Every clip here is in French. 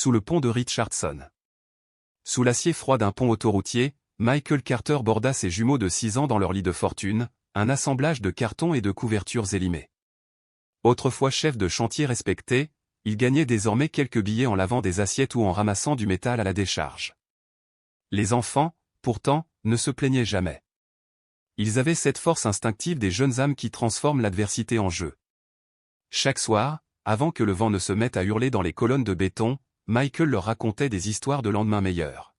sous le pont de Richardson. Sous l'acier froid d'un pont autoroutier, Michael Carter borda ses jumeaux de 6 ans dans leur lit de fortune, un assemblage de cartons et de couvertures élimées. Autrefois chef de chantier respecté, il gagnait désormais quelques billets en lavant des assiettes ou en ramassant du métal à la décharge. Les enfants, pourtant, ne se plaignaient jamais. Ils avaient cette force instinctive des jeunes âmes qui transforment l'adversité en jeu. Chaque soir, avant que le vent ne se mette à hurler dans les colonnes de béton, Michael leur racontait des histoires de lendemains meilleurs.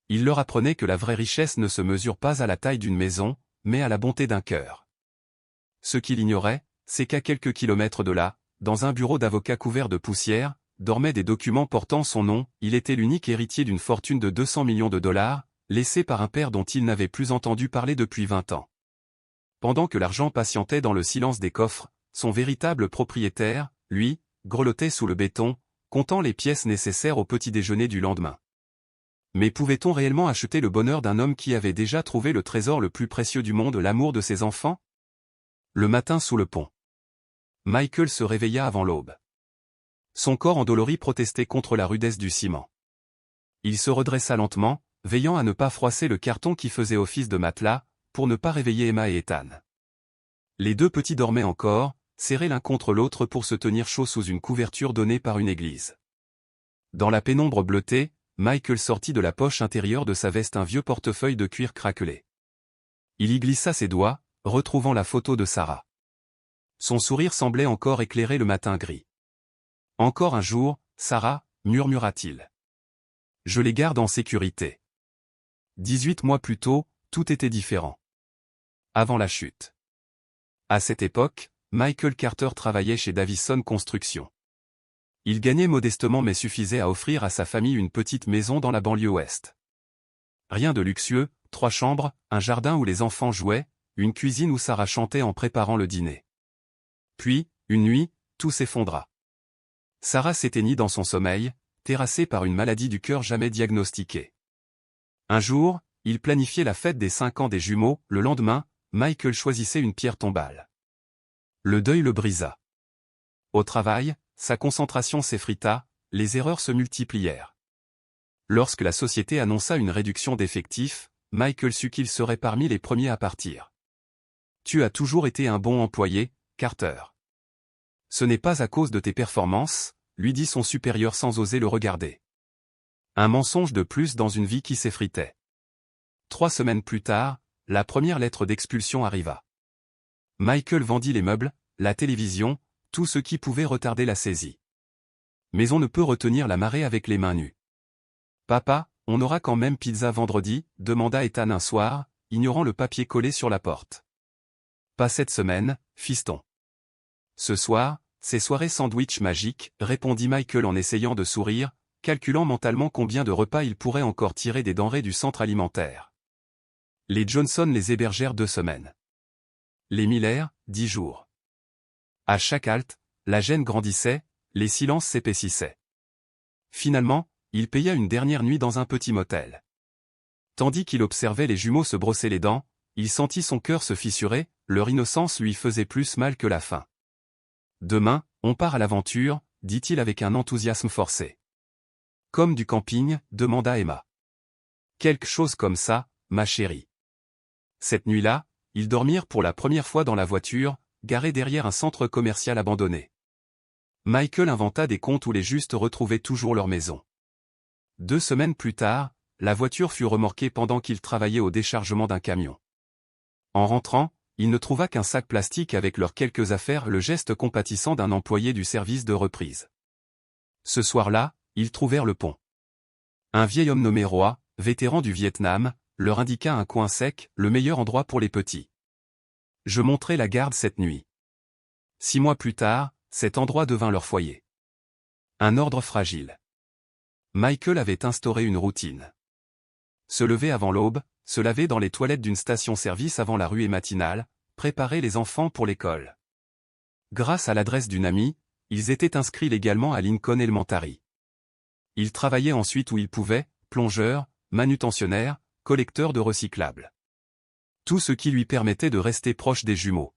Il leur apprenait que la vraie richesse ne se mesure pas à la taille d'une maison, mais à la bonté d'un cœur. Ce qu'il ignorait, c'est qu'à quelques kilomètres de là, dans un bureau d'avocat couvert de poussière, dormaient des documents portant son nom. Il était l'unique héritier d'une fortune de 200 millions de dollars, laissée par un père dont il n'avait plus entendu parler depuis 20 ans. Pendant que l'argent patientait dans le silence des coffres, son véritable propriétaire, lui, grelottait sous le béton, comptant les pièces nécessaires au petit déjeuner du lendemain. Mais pouvait-on réellement acheter le bonheur d'un homme qui avait déjà trouvé le trésor le plus précieux du monde, l'amour de ses enfants? Le matin sous le pont. Michael se réveilla avant l'aube. Son corps endolori protestait contre la rudesse du ciment. Il se redressa lentement, veillant à ne pas froisser le carton qui faisait office de matelas, pour ne pas réveiller Emma et Ethan. Les deux petits dormaient encore, serrés l'un contre l'autre pour se tenir chaud sous une couverture donnée par une église. Dans la pénombre bleutée, Michael sortit de la poche intérieure de sa veste un vieux portefeuille de cuir craquelé. Il y glissa ses doigts, retrouvant la photo de Sarah. Son sourire semblait encore éclairer le matin gris. « Encore un jour, Sarah, murmura-t-il. Je les garde en sécurité. » 18 mois plus tôt, tout était différent. Avant la chute. À cette époque, Michael Carter travaillait chez Davison Construction. Il gagnait modestement mais suffisait à offrir à sa famille une petite maison dans la banlieue ouest. Rien de luxueux, 3 chambres, un jardin où les enfants jouaient, une cuisine où Sarah chantait en préparant le dîner. Puis, une nuit, tout s'effondra. Sarah s'éteignit dans son sommeil, terrassée par une maladie du cœur jamais diagnostiquée. Un jour, il planifiait la fête des 5 ans des jumeaux. Le lendemain, Michael choisissait une pierre tombale. Le deuil le brisa. Au travail, sa concentration s'effrita, les erreurs se multiplièrent. Lorsque la société annonça une réduction d'effectifs, Michael sut qu'il serait parmi les premiers à partir. « Tu as toujours été un bon employé, Carter. Ce n'est pas à cause de tes performances, » lui dit son supérieur sans oser le regarder. Un mensonge de plus dans une vie qui s'effritait. 3 semaines plus tard, la première lettre d'expulsion arriva. Michael vendit les meubles, la télévision, tout ce qui pouvait retarder la saisie. Mais on ne peut retenir la marée avec les mains nues. « Papa, on aura quand même pizza vendredi ?» demanda Ethan un soir, ignorant le papier collé sur la porte. « Pas cette semaine, fiston. » Ce soir, c'est soirée sandwich magique, répondit Michael en essayant de sourire, calculant mentalement combien de repas il pourrait encore tirer des denrées du centre alimentaire. Les Johnson les hébergèrent 2 semaines. Les Miller, 10 jours. À chaque halte, la gêne grandissait, les silences s'épaississaient. Finalement, il paya une dernière nuit dans un petit motel. Tandis qu'il observait les jumeaux se brosser les dents, il sentit son cœur se fissurer, leur innocence lui faisait plus mal que la faim. « Demain, on part à l'aventure », dit-il avec un enthousiasme forcé. « Comme du camping ?» demanda Emma. « Quelque chose comme ça, ma chérie. » Cette nuit-là, ils dormirent pour la première fois dans la voiture, garée derrière un centre commercial abandonné. Michael inventa des contes où les justes retrouvaient toujours leur maison. 2 semaines plus tard, la voiture fut remorquée pendant qu'il travaillait au déchargement d'un camion. En rentrant, il ne trouva qu'un sac plastique avec leurs quelques affaires, le geste compatissant d'un employé du service de reprise. Ce soir-là, ils trouvèrent le pont. Un vieil homme nommé Roy, vétéran du Vietnam, leur indiqua un coin sec, le meilleur endroit pour les petits. Je monterai la garde cette nuit. 6 mois plus tard, cet endroit devint leur foyer. Un ordre fragile. Michael avait instauré une routine. Se lever avant l'aube, se laver dans les toilettes d'une station-service avant la ruée matinale, préparer les enfants pour l'école. Grâce à l'adresse d'une amie, ils étaient inscrits légalement à Lincoln Elementary. Ils travaillaient ensuite où ils pouvaient, plongeurs, manutentionnaires, collecteurs de recyclables. Tout ce qui lui permettait de rester proche des jumeaux.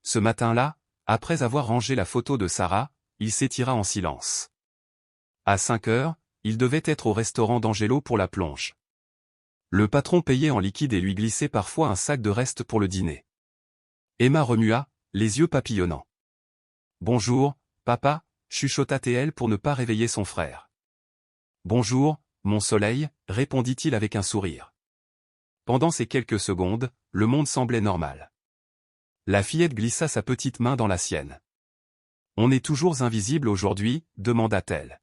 Ce matin-là, après avoir rangé la photo de Sarah, il s'étira en silence. À 5 heures, il devait être au restaurant d'Angelo pour la plonge. Le patron payait en liquide et lui glissait parfois un sac de restes pour le dîner. Emma remua, les yeux papillonnants. « Bonjour, papa » chuchota-t-elle pour ne pas réveiller son frère. « Bonjour, mon soleil » répondit-il avec un sourire. Pendant ces quelques secondes, le monde semblait normal. La fillette glissa sa petite main dans la sienne. « On est toujours invisible aujourd'hui » demanda-t-elle.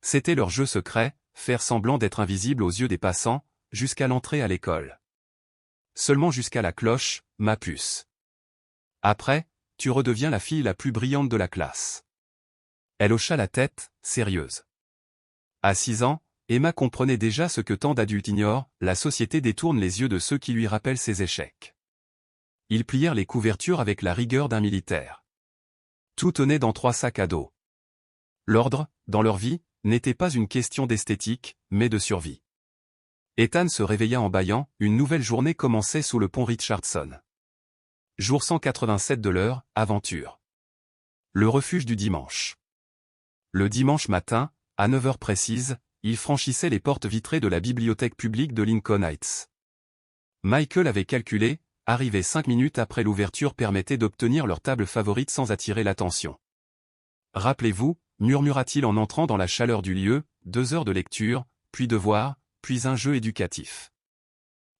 C'était leur jeu secret, faire semblant d'être invisible aux yeux des passants, jusqu'à l'entrée à l'école. Seulement jusqu'à la cloche, ma puce. Après, tu redeviens la fille la plus brillante de la classe. Elle hocha la tête, sérieuse. À 6 ans, Emma comprenait déjà ce que tant d'adultes ignorent, la société détourne les yeux de ceux qui lui rappellent ses échecs. Ils plièrent les couvertures avec la rigueur d'un militaire. Tout tenait dans 3 sacs à dos. L'ordre, dans leur vie, n'était pas une question d'esthétique, mais de survie. Ethan se réveilla en bâillant, une nouvelle journée commençait sous le pont Richardson. Jour 187 de leur aventure. Le refuge du dimanche. Le dimanche matin, à 9 heures précises, il franchissait les portes vitrées de la bibliothèque publique de Lincoln Heights. Michael avait calculé, arriver 5 minutes après l'ouverture permettait d'obtenir leur table favorite sans attirer l'attention. Rappelez-vous, murmura-t-il en entrant dans la chaleur du lieu, 2 heures de lecture, puis devoir, puis un jeu éducatif.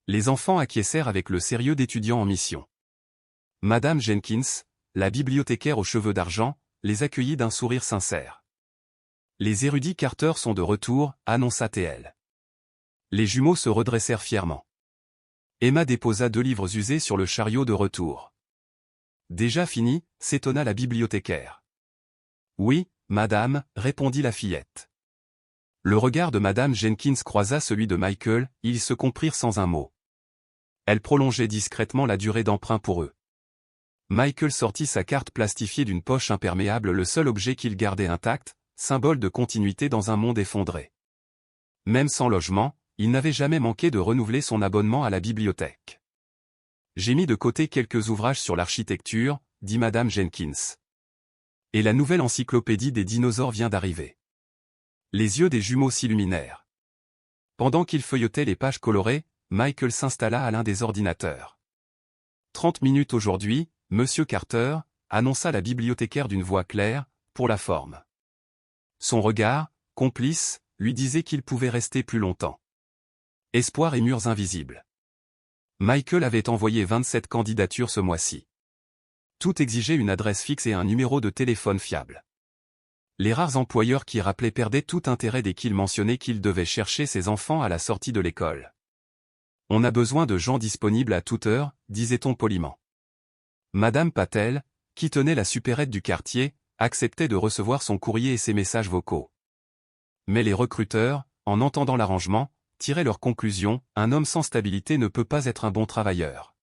Les enfants acquiescèrent avec le sérieux d'étudiants en mission. Madame Jenkins, la bibliothécaire aux cheveux d'argent, les accueillit d'un sourire sincère. Les érudits Carter sont de retour, annonça-t-elle. Les jumeaux se redressèrent fièrement. Emma déposa 2 livres usés sur le chariot de retour. Déjà fini, s'étonna la bibliothécaire. Oui, madame, répondit la fillette. Le regard de madame Jenkins croisa celui de Michael, ils se comprirent sans un mot. Elle prolongeait discrètement la durée d'emprunt pour eux. Michael sortit sa carte plastifiée d'une poche imperméable, le seul objet qu'il gardait intact, symbole de continuité dans un monde effondré. Même sans logement, il n'avait jamais manqué de renouveler son abonnement à la bibliothèque. J'ai mis de côté quelques ouvrages sur l'architecture, dit madame Jenkins. Et la nouvelle encyclopédie des dinosaures vient d'arriver. Les yeux des jumeaux s'illuminèrent. Pendant qu'ils feuilletaient les pages colorées, Michael s'installa à l'un des ordinateurs. 30 minutes aujourd'hui, monsieur Carter, annonça la bibliothécaire d'une voix claire, pour la forme. Son regard, complice, lui disait qu'il pouvait rester plus longtemps. Espoir et murs invisibles. Michael avait envoyé 27 candidatures ce mois-ci. Tout exigeait une adresse fixe et un numéro de téléphone fiable. Les rares employeurs qui rappelaient perdaient tout intérêt dès qu'ils mentionnaient qu'ils devaient chercher ses enfants à la sortie de l'école. On a besoin de gens disponibles à toute heure, disait-on poliment. Madame Patel, qui tenait la supérette du quartier, acceptait de recevoir son courrier et ses messages vocaux. Mais les recruteurs, en entendant l'arrangement, tiraient leur conclusion, un homme sans stabilité ne peut pas être un bon travailleur.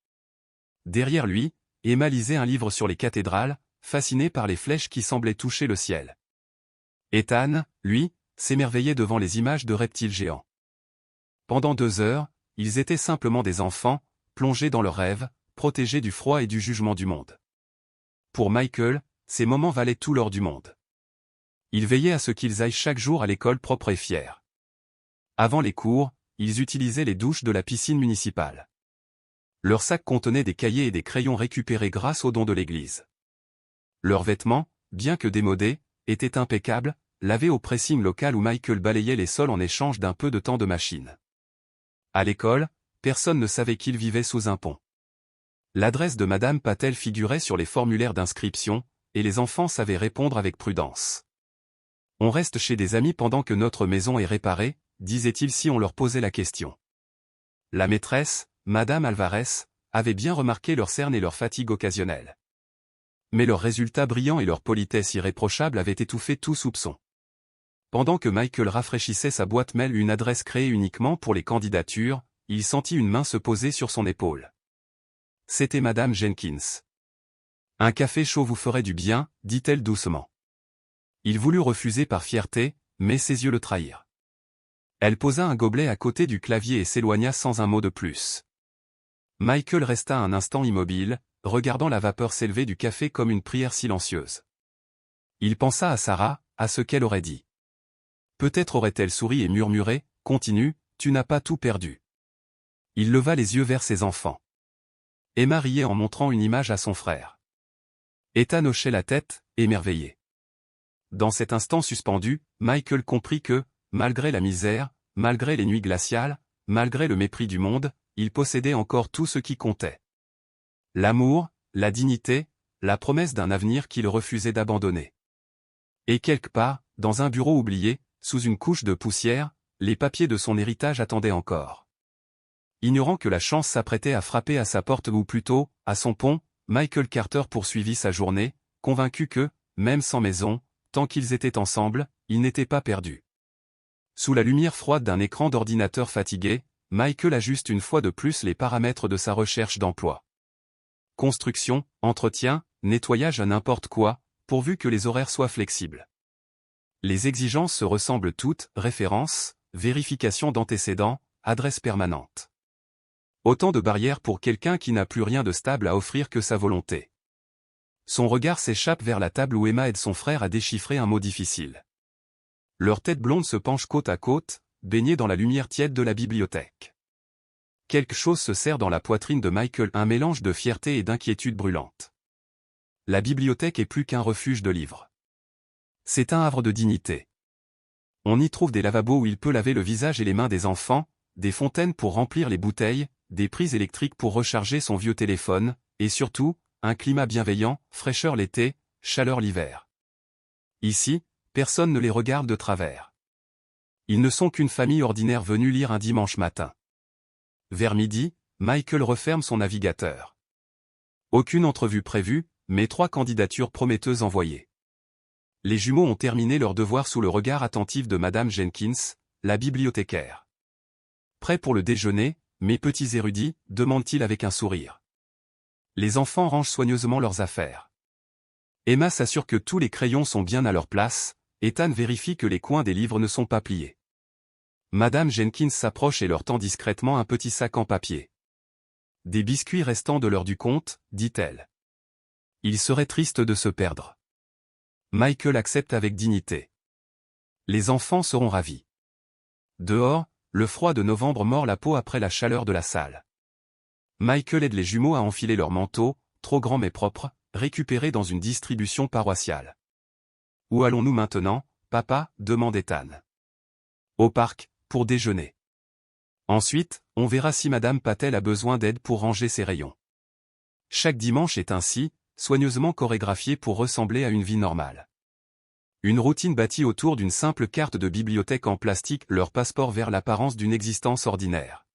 Derrière lui, Emma lisait un livre sur les cathédrales, fascinée par les flèches qui semblaient toucher le ciel. Ethan, lui, s'émerveillait devant les images de reptiles géants. Pendant 2 heures, ils étaient simplement des enfants, plongés dans leurs rêves, protégés du froid et du jugement du monde. Pour Michael, ces moments valaient tout l'or du monde. Il veillait à ce qu'ils aillent chaque jour à l'école propre et fiers. Avant les cours, ils utilisaient les douches de la piscine municipale. Leurs sacs contenaient des cahiers et des crayons récupérés grâce aux dons de l'église. Leurs vêtements, bien que démodés, étaient impeccables, lavés au pressing local où Michael balayait les sols en échange d'un peu de temps de machine. À l'école, personne ne savait qu'ils vivaient sous un pont. L'adresse de Madame Patel figurait sur les formulaires d'inscription, et les enfants savaient répondre avec prudence. On reste chez des amis pendant que notre maison est réparée, disait-il si on leur posait la question. La maîtresse, Madame Alvarez, avait bien remarqué leur cerne et leur fatigue occasionnelle. Mais leurs résultats brillants et leur politesse irréprochable avaient étouffé tout soupçon. Pendant que Michael rafraîchissait sa boîte mail, une adresse créée uniquement pour les candidatures, il sentit une main se poser sur son épaule. C'était Madame Jenkins. Un café chaud vous ferait du bien, dit-elle doucement. Il voulut refuser par fierté, mais ses yeux le trahirent. Elle posa un gobelet à côté du clavier et s'éloigna sans un mot de plus. Michael resta un instant immobile, regardant la vapeur s'élever du café comme une prière silencieuse. Il pensa à Sarah, à ce qu'elle aurait dit. Peut-être aurait-elle souri et murmuré, « Continue, tu n'as pas tout perdu. » Il leva les yeux vers ses enfants. Emma riait en montrant une image à son frère. Ethan hochait la tête, émerveillé. Dans cet instant suspendu, Michael comprit que, malgré la misère, malgré les nuits glaciales, malgré le mépris du monde, il possédait encore tout ce qui comptait. L'amour, la dignité, la promesse d'un avenir qu'il refusait d'abandonner. Et quelque part, dans un bureau oublié, sous une couche de poussière, les papiers de son héritage attendaient encore. Ignorant que la chance s'apprêtait à frapper à sa porte ou plutôt, à son pont, Michael Carter poursuivit sa journée, convaincu que, même sans maison, tant qu'ils étaient ensemble, il n'était pas perdu. Sous la lumière froide d'un écran d'ordinateur fatigué, Michael ajuste une fois de plus les paramètres de sa recherche d'emploi. Construction, entretien, nettoyage à n'importe quoi, pourvu que les horaires soient flexibles. Les exigences se ressemblent toutes, référence, vérification d'antécédents, adresse permanente. Autant de barrières pour quelqu'un qui n'a plus rien de stable à offrir que sa volonté. Son regard s'échappe vers la table où Emma aide son frère à déchiffrer un mot difficile. Leurs têtes blondes se penchent côte à côte, baignées dans la lumière tiède de la bibliothèque. Quelque chose se serre dans la poitrine de Michael, un mélange de fierté et d'inquiétude brûlante. La bibliothèque est plus qu'un refuge de livres. C'est un havre de dignité. On y trouve des lavabos où il peut laver le visage et les mains des enfants, des fontaines pour remplir les bouteilles, des prises électriques pour recharger son vieux téléphone, et surtout, un climat bienveillant, fraîcheur l'été, chaleur l'hiver. Ici, personne ne les regarde de travers. Ils ne sont qu'une famille ordinaire venue lire un dimanche matin. Vers midi, Michael referme son navigateur. Aucune entrevue prévue, mais 3 candidatures prometteuses envoyées. Les jumeaux ont terminé leur devoir sous le regard attentif de Madame Jenkins, la bibliothécaire. Prêts pour le déjeuner, mes petits érudits, demande-t-il avec un sourire. Les enfants rangent soigneusement leurs affaires. Emma s'assure que tous les crayons sont bien à leur place, Ethan vérifie que les coins des livres ne sont pas pliés. Madame Jenkins s'approche et leur tend discrètement un petit sac en papier. Des biscuits restants de l'heure du compte, dit-elle. Il serait triste de se perdre. Michael accepte avec dignité. Les enfants seront ravis. Dehors, le froid de novembre mord la peau après la chaleur de la salle. Michael aide les jumeaux à enfiler leurs manteaux, trop grands mais propres, récupérés dans une distribution paroissiale. Où allons-nous maintenant, papa, demande Ethan. Au parc, pour déjeuner. Ensuite, on verra si Madame Patel a besoin d'aide pour ranger ses rayons. Chaque dimanche est ainsi, soigneusement chorégraphié pour ressembler à une vie normale. Une routine bâtie autour d'une simple carte de bibliothèque en plastique, leur passeport vers l'apparence d'une existence ordinaire.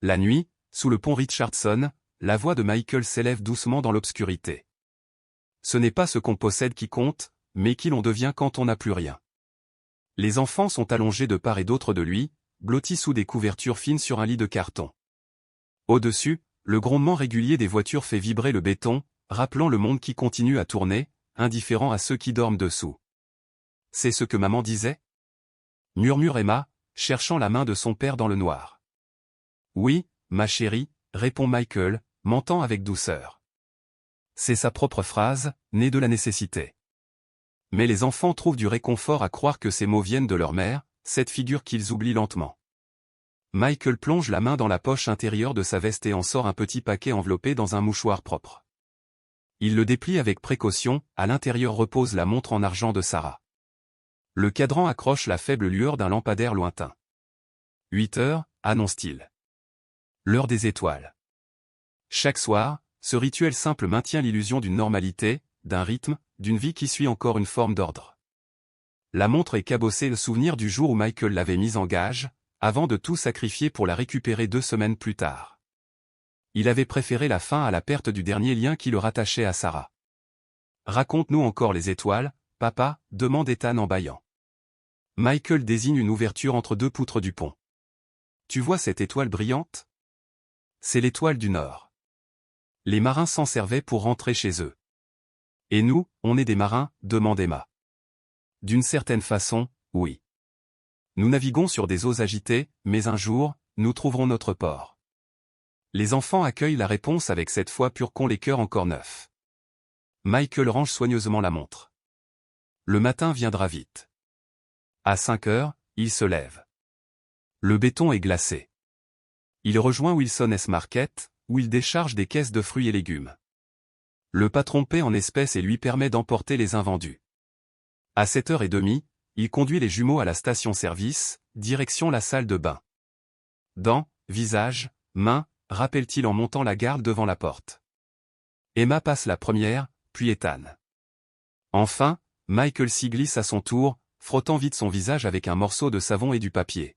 La nuit, sous le pont Richardson, la voix de Michael s'élève doucement dans l'obscurité. Ce n'est pas ce qu'on possède qui compte, mais qui l'on devient quand on n'a plus rien. Les enfants sont allongés de part et d'autre de lui, blottis sous des couvertures fines sur un lit de carton. Au-dessus, le grondement régulier des voitures fait vibrer le béton, rappelant le monde qui continue à tourner, indifférent à ceux qui dorment dessous. C'est ce que maman disait ? Murmure Emma, cherchant la main de son père dans le noir. Oui, ma chérie, répond Michael, mentant avec douceur. C'est sa propre phrase, née de la nécessité. Mais les enfants trouvent du réconfort à croire que ces mots viennent de leur mère, cette figure qu'ils oublient lentement. Michael plonge la main dans la poche intérieure de sa veste et en sort un petit paquet enveloppé dans un mouchoir propre. Il le déplie avec précaution, à l'intérieur repose la montre en argent de Sarah. Le cadran accroche la faible lueur d'un lampadaire lointain. 8 heures, annonce-t-il. L'heure des étoiles. Chaque soir, ce rituel simple maintient l'illusion d'une normalité, d'un rythme, d'une vie qui suit encore une forme d'ordre. La montre est cabossée, le souvenir du jour où Michael l'avait mise en gage, avant de tout sacrifier pour la récupérer 2 semaines plus tard. Il avait préféré la fin à la perte du dernier lien qui le rattachait à Sarah. Raconte-nous encore les étoiles, papa, demande Ethan en bâillant. Michael désigne une ouverture entre 2 poutres du pont. Tu vois cette étoile brillante ? C'est l'étoile du Nord. Les marins s'en servaient pour rentrer chez eux. Et nous, on est des marins, demande Emma. D'une certaine façon, oui. Nous naviguons sur des eaux agitées, mais un jour, nous trouverons notre port. Les enfants accueillent la réponse avec cette foi pure qu'ont les cœurs encore neufs. Michael range soigneusement la montre. Le matin viendra vite. À 5 heures, il se lève. Le béton est glacé. Il rejoint Wilson S. Market, où il décharge des caisses de fruits et légumes. Le patron paie en espèces et lui permet d'emporter les invendus. À 7h30, il conduit les jumeaux à la station-service, direction la salle de bain. Dents, visage, mains, rappelle-t-il en montant la garde devant la porte. Emma passe la première, puis Ethan. Enfin, Michael s'y glisse à son tour, frottant vite son visage avec un morceau de savon et du papier.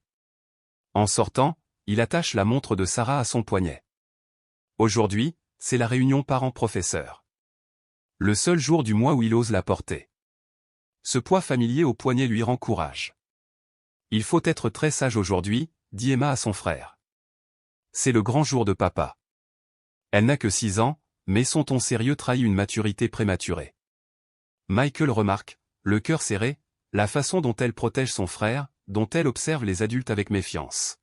En sortant, il attache la montre de Sarah à son poignet. Aujourd'hui, c'est la réunion parents-professeurs. Le seul jour du mois où il ose la porter. Ce poids familier au poignet lui rend courage. Il faut être très sage aujourd'hui, dit Emma à son frère. C'est le grand jour de papa. Elle n'a que 6 ans, mais son ton sérieux trahit une maturité prématurée. Michael remarque, le cœur serré, la façon dont elle protège son frère, dont elle observe les adultes avec méfiance.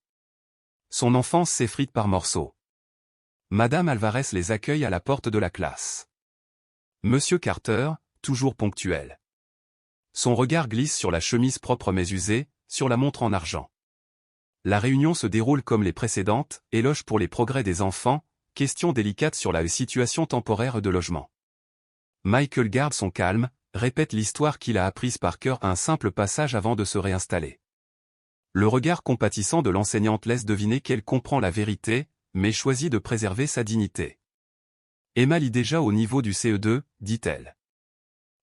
Son enfance s'effrite par morceaux. Madame Alvarez les accueille à la porte de la classe. Monsieur Carter, toujours ponctuel. Son regard glisse sur la chemise propre mais usée, sur la montre en argent. La réunion se déroule comme les précédentes, éloge pour les progrès des enfants, question délicate sur la situation temporaire de logement. Michael garde son calme, répète l'histoire qu'il a apprise par cœur à un simple passage avant de se réinstaller. Le regard compatissant de l'enseignante laisse deviner qu'elle comprend la vérité, mais choisit de préserver sa dignité. Emma lit déjà au niveau du CE2, dit-elle.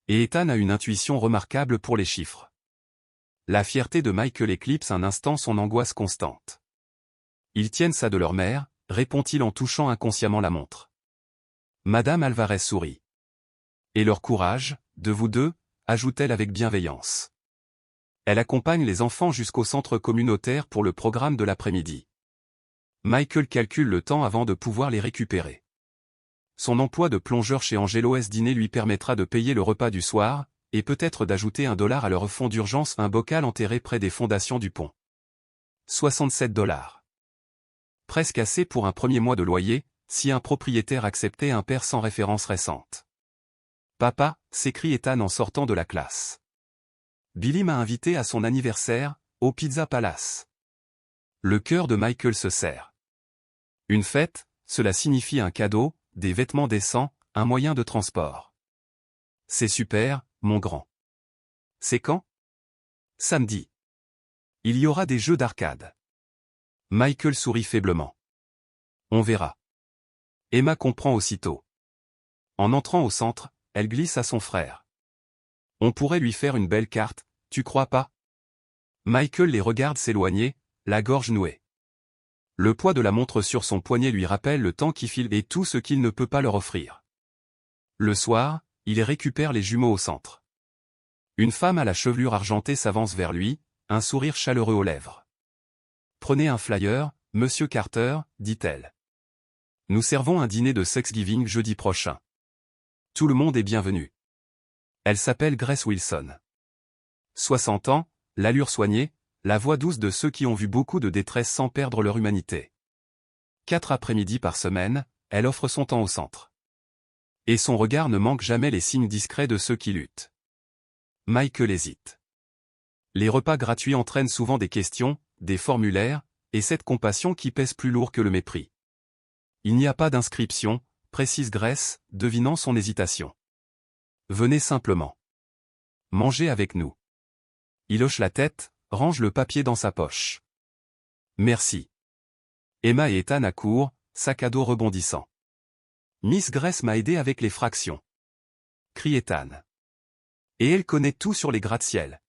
Et Ethan a une intuition remarquable pour les chiffres. La fierté de Michael éclipse un instant son angoisse constante. Ils tiennent ça de leur mère, répond-il en touchant inconsciemment la montre. Madame Alvarez sourit. Et leur courage, de vous deux, ajoute-t-elle avec bienveillance. Elle accompagne les enfants jusqu'au centre communautaire pour le programme de l'après-midi. Michael calcule le temps avant de pouvoir les récupérer. Son emploi de plongeur chez Angelo S. Dîner lui permettra de payer le repas du soir, et peut-être d'ajouter $1 à leur fonds d'urgence, un bocal enterré près des fondations du pont. 67 $. Presque assez pour un premier mois de loyer, si un propriétaire acceptait un père sans référence récente. Papa, s'écrie Ethan en sortant de la classe. Billy m'a invité à son anniversaire, au Pizza Palace. Le cœur de Michael se serre. Une fête, cela signifie un cadeau, des vêtements décents, un moyen de transport. C'est super, mon grand. C'est quand? Samedi. Il y aura des jeux d'arcade. Michael sourit faiblement. On verra. Emma comprend aussitôt. En entrant au centre, elle glisse à son frère. On pourrait lui faire une belle carte, tu crois pas? Michael les regarde s'éloigner, la gorge nouée. Le poids de la montre sur son poignet lui rappelle le temps qui file et tout ce qu'il ne peut pas leur offrir. Le soir, il récupère les jumeaux au centre. Une femme à la chevelure argentée s'avance vers lui, un sourire chaleureux aux lèvres. Prenez un flyer, Monsieur Carter, dit-elle. Nous servons un dîner de Thanksgiving jeudi prochain. Tout le monde est bienvenu. Elle s'appelle Grace Wilson. 60 ans, l'allure soignée, la voix douce de ceux qui ont vu beaucoup de détresse sans perdre leur humanité. 4 après-midi par semaine, elle offre son temps au centre. Et son regard ne manque jamais les signes discrets de ceux qui luttent. Michael hésite. Les repas gratuits entraînent souvent des questions, des formulaires, et cette compassion qui pèse plus lourd que le mépris. Il n'y a pas d'inscription, précise Grace, devinant son hésitation. Venez simplement. Mangez avec nous. Il hoche la tête, range le papier dans sa poche. Merci. Emma et Ethan accourent, sac à dos rebondissant. Miss Grace m'a aidé avec les fractions. Crie Ethan. Et elle connaît tout sur les gratte-ciel.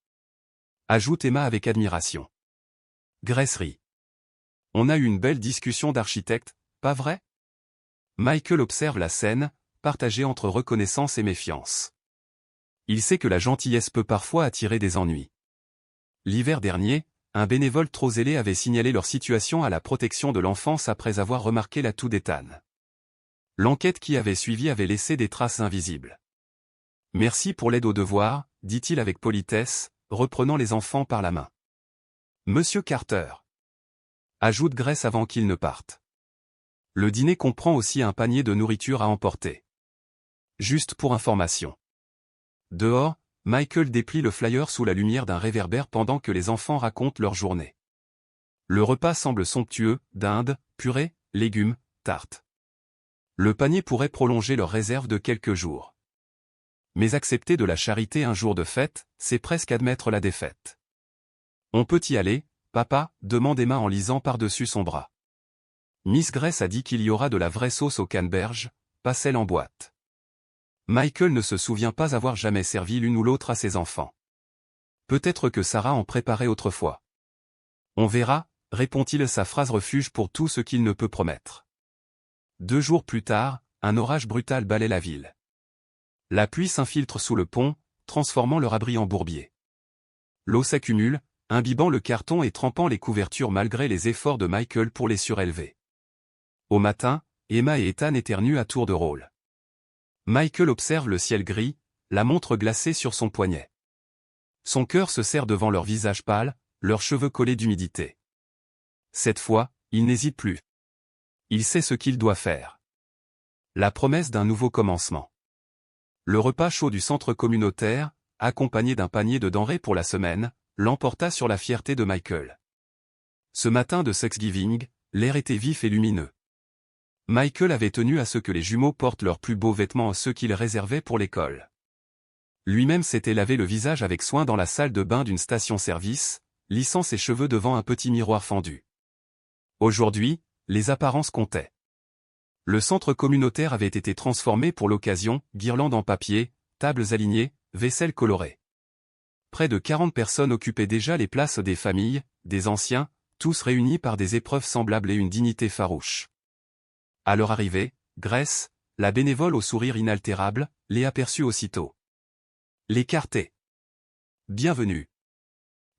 Ajoute Emma avec admiration. Grace rit. On a eu une belle discussion d'architecte, pas vrai? Michael observe la scène, partagée entre reconnaissance et méfiance. Il sait que la gentillesse peut parfois attirer des ennuis. L'hiver dernier, un bénévole trop zélé avait signalé leur situation à la protection de l'enfance après avoir remarqué l'atout d'Ethan. L'enquête qui avait suivi avait laissé des traces invisibles. Merci pour l'aide aux devoirs, dit-il avec politesse, reprenant les enfants par la main. Monsieur Carter. Ajoute Grace avant qu'ils ne partent. Le dîner comprend aussi un panier de nourriture à emporter. Juste pour information. Dehors, Michael déplie le flyer sous la lumière d'un réverbère pendant que les enfants racontent leur journée. Le repas semble somptueux, dinde, purée, légumes, tartes. Le panier pourrait prolonger leur réserve de quelques jours. Mais accepter de la charité un jour de fête, c'est presque admettre la défaite. On peut y aller, papa, demande Emma en lisant par-dessus son bras. Miss Grace a dit qu'il y aura de la vraie sauce au canneberge, pas celle en boîte. Michael ne se souvient pas avoir jamais servi l'une ou l'autre à ses enfants. Peut-être que Sarah en préparait autrefois. On verra, répond-il sa phrase refuge pour tout ce qu'il ne peut promettre. 2 jours plus tard, un orage brutal balaie la ville. La pluie s'infiltre sous le pont, transformant leur abri en bourbier. L'eau s'accumule, imbibant le carton et trempant les couvertures malgré les efforts de Michael pour les surélever. Au matin, Emma et Ethan éternuent à tour de rôle. Michael observe le ciel gris, la montre glacée sur son poignet. Son cœur se serre devant leur visage pâle, leurs cheveux collés d'humidité. Cette fois, il n'hésite plus. Il sait ce qu'il doit faire. La promesse d'un nouveau commencement. Le repas chaud du centre communautaire, accompagné d'un panier de denrées pour la semaine, l'emporta sur la fierté de Michael. Ce matin de Thanksgiving, l'air était vif et lumineux. Michael avait tenu à ce que les jumeaux portent leurs plus beaux vêtements, ceux qu'il réservait pour l'école. Lui-même s'était lavé le visage avec soin dans la salle de bain d'une station-service, lissant ses cheveux devant un petit miroir fendu. Aujourd'hui, les apparences comptaient. Le centre communautaire avait été transformé pour l'occasion, guirlandes en papier, tables alignées, vaisselle colorée. Près de 40 personnes occupaient déjà les places des familles, des anciens, tous réunis par des épreuves semblables et une dignité farouche. À leur arrivée, Grace, la bénévole au sourire inaltérable, les aperçut aussitôt. L'écartait. Bienvenue.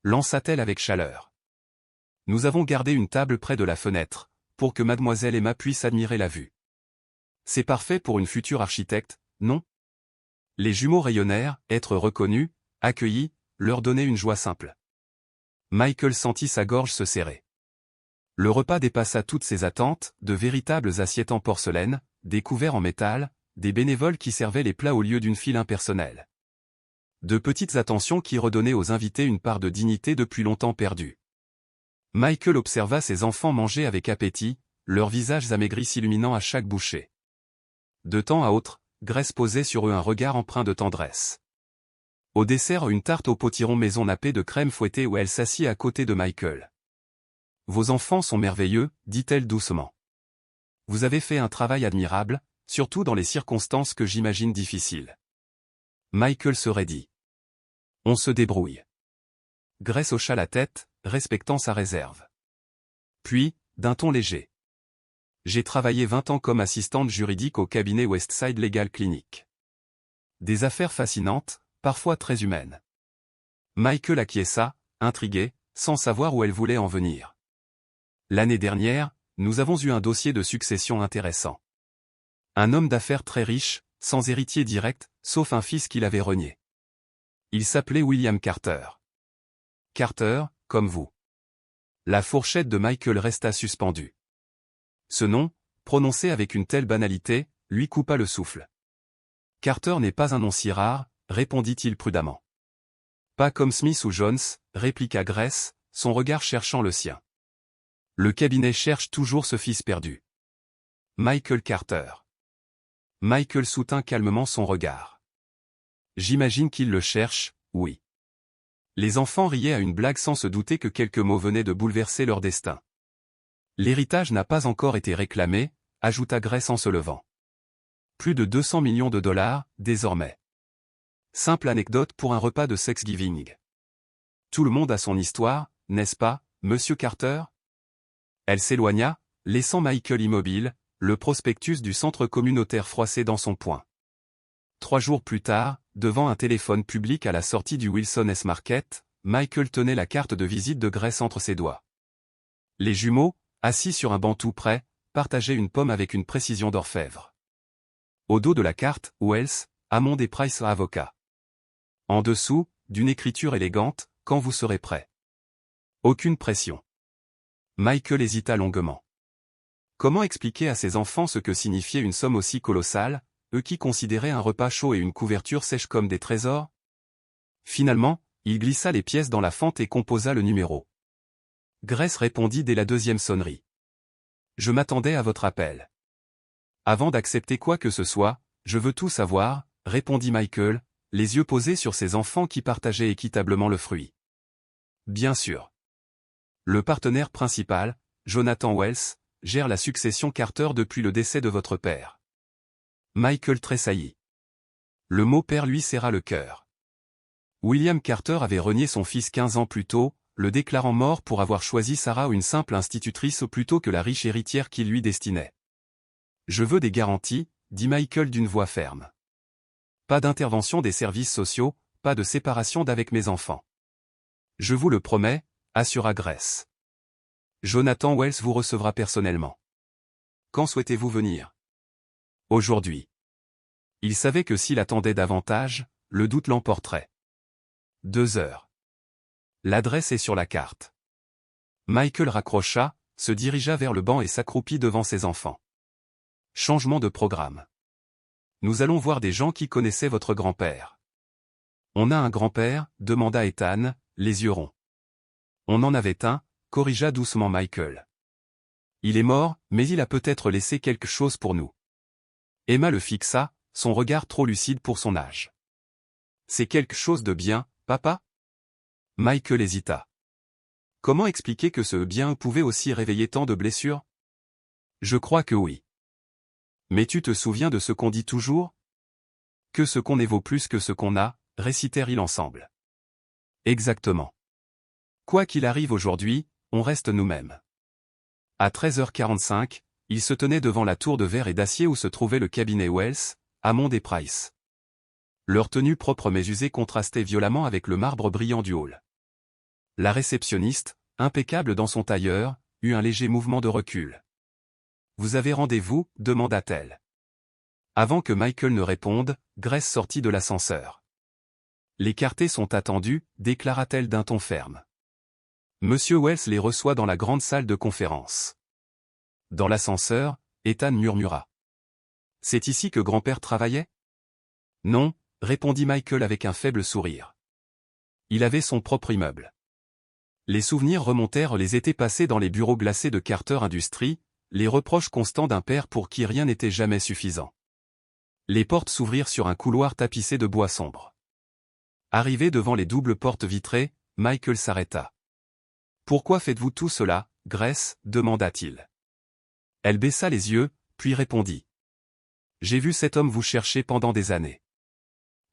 Lança-t-elle avec chaleur. Nous avons gardé une table près de la fenêtre, pour que mademoiselle Emma puisse admirer la vue. C'est parfait pour une future architecte, non? Les jumeaux rayonnèrent, être reconnus, accueillis, leur donner une joie simple. Michael sentit sa gorge se serrer. Le repas dépassa toutes ses attentes, de véritables assiettes en porcelaine, des couverts en métal, des bénévoles qui servaient les plats au lieu d'une file impersonnelle. De petites attentions qui redonnaient aux invités une part de dignité depuis longtemps perdue. Michael observa ses enfants manger avec appétit, leurs visages amaigris s'illuminant à chaque bouchée. De temps à autre, Grace posait sur eux un regard empreint de tendresse. Au dessert, une tarte au potiron maison nappée de crème fouettée où elle s'assit à côté de Michael. « Vos enfants sont merveilleux, dit-elle doucement. Vous avez fait un travail admirable, surtout dans les circonstances que j'imagine difficiles. » Michael se raidit. « On se débrouille. » Grace hocha la tête, respectant sa réserve. Puis, d'un ton léger. « J'ai travaillé 20 ans comme assistante juridique au cabinet Westside Legal Clinic. Des affaires fascinantes, parfois très humaines. » Michael acquiesça, intrigué, sans savoir où elle voulait en venir. L'année dernière, nous avons eu un dossier de succession intéressant. Un homme d'affaires très riche, sans héritier direct, sauf un fils qu'il avait renié. Il s'appelait William Carter. Carter, comme vous. La fourchette de Michael resta suspendue. Ce nom, prononcé avec une telle banalité, lui coupa le souffle. Carter n'est pas un nom si rare, répondit-il prudemment. Pas comme Smith ou Jones, répliqua Grace, son regard cherchant le sien. Le cabinet cherche toujours ce fils perdu. Michael Carter. Michael soutint calmement son regard. J'imagine qu'il le cherche, oui. Les enfants riaient à une blague sans se douter que quelques mots venaient de bouleverser leur destin. L'héritage n'a pas encore été réclamé, ajouta Grace en se levant. Plus de 200 millions de dollars, désormais. Simple anecdote pour un repas de Thanksgiving. Tout le monde a son histoire, n'est-ce pas, monsieur Carter? Elle s'éloigna, laissant Michael immobile, le prospectus du centre communautaire froissé dans son poing. 3 jours plus tard, devant un téléphone public à la sortie du Wilson S Market, Michael tenait la carte de visite de Grace entre ses doigts. Les jumeaux, assis sur un banc tout près, partageaient une pomme avec une précision d'orfèvre. Au dos de la carte, Wells, Hammond et Price avocat. En dessous, d'une écriture élégante, quand vous serez prêt. Aucune pression. Michael hésita longuement. Comment expliquer à ses enfants ce que signifiait une somme aussi colossale, eux qui considéraient un repas chaud et une couverture sèche comme des trésors? Finalement, il glissa les pièces dans la fente et composa le numéro. Grace répondit dès la deuxième sonnerie. Je m'attendais à votre appel. Avant d'accepter quoi que ce soit, je veux tout savoir, répondit Michael, les yeux posés sur ses enfants qui partageaient équitablement le fruit. Bien sûr. Le partenaire principal, Jonathan Wells, gère la succession Carter depuis le décès de votre père. Michael tressaillit. Le mot père lui serra le cœur. William Carter avait renié son fils 15 ans plus tôt, le déclarant mort pour avoir choisi Sarah une simple institutrice plutôt que la riche héritière qu'il lui destinait. Je veux des garanties, dit Michael d'une voix ferme. Pas d'intervention des services sociaux, pas de séparation d'avec mes enfants. Je vous le promets, assura Grace. Jonathan Wells vous recevra personnellement. Quand souhaitez-vous venir? Aujourd'hui. Il savait que s'il attendait davantage, le doute l'emporterait. 2 heures. L'adresse est sur la carte. Michael raccrocha, se dirigea vers le banc et s'accroupit devant ses enfants. Changement de programme. Nous allons voir des gens qui connaissaient votre grand-père. On a un grand-père, demanda Ethan, les yeux ronds. On en avait un, corrigea doucement Michael. Il est mort, mais il a peut-être laissé quelque chose pour nous. Emma le fixa, son regard trop lucide pour son âge. C'est quelque chose de bien, papa? Michael hésita. Comment expliquer que ce bien pouvait aussi réveiller tant de blessures? Je crois que oui. Mais tu te souviens de ce qu'on dit toujours? Que ce qu'on est vaut plus que ce qu'on a, récitèrent-ils ensemble. Exactement. Quoi qu'il arrive aujourd'hui, on reste nous-mêmes. À 13h45, ils se tenaient devant la tour de verre et d'acier où se trouvait le cabinet Wells, Hammond et Price. Leur tenue propre mais usée contrastait violemment avec le marbre brillant du hall. La réceptionniste, impeccable dans son tailleur, eut un léger mouvement de recul. « Vous avez rendez-vous » demanda-t-elle. Avant que Michael ne réponde, Grace sortit de l'ascenseur. « Les quartiers sont attendus » déclara-t-elle d'un ton ferme. Monsieur Wells les reçoit dans la grande salle de conférence. Dans l'ascenseur, Ethan murmura. « C'est ici que grand-père travaillait » Non, répondit Michael avec un faible sourire. Il avait son propre immeuble. Les souvenirs remontèrent les étés passés dans les bureaux glacés de Carter Industries, les reproches constants d'un père pour qui rien n'était jamais suffisant. Les portes s'ouvrirent sur un couloir tapissé de bois sombre. Arrivé devant les doubles portes vitrées, Michael s'arrêta. « Pourquoi faites-vous tout cela, Grace » demanda-t-il. Elle baissa les yeux, puis répondit. « J'ai vu cet homme vous chercher pendant des années.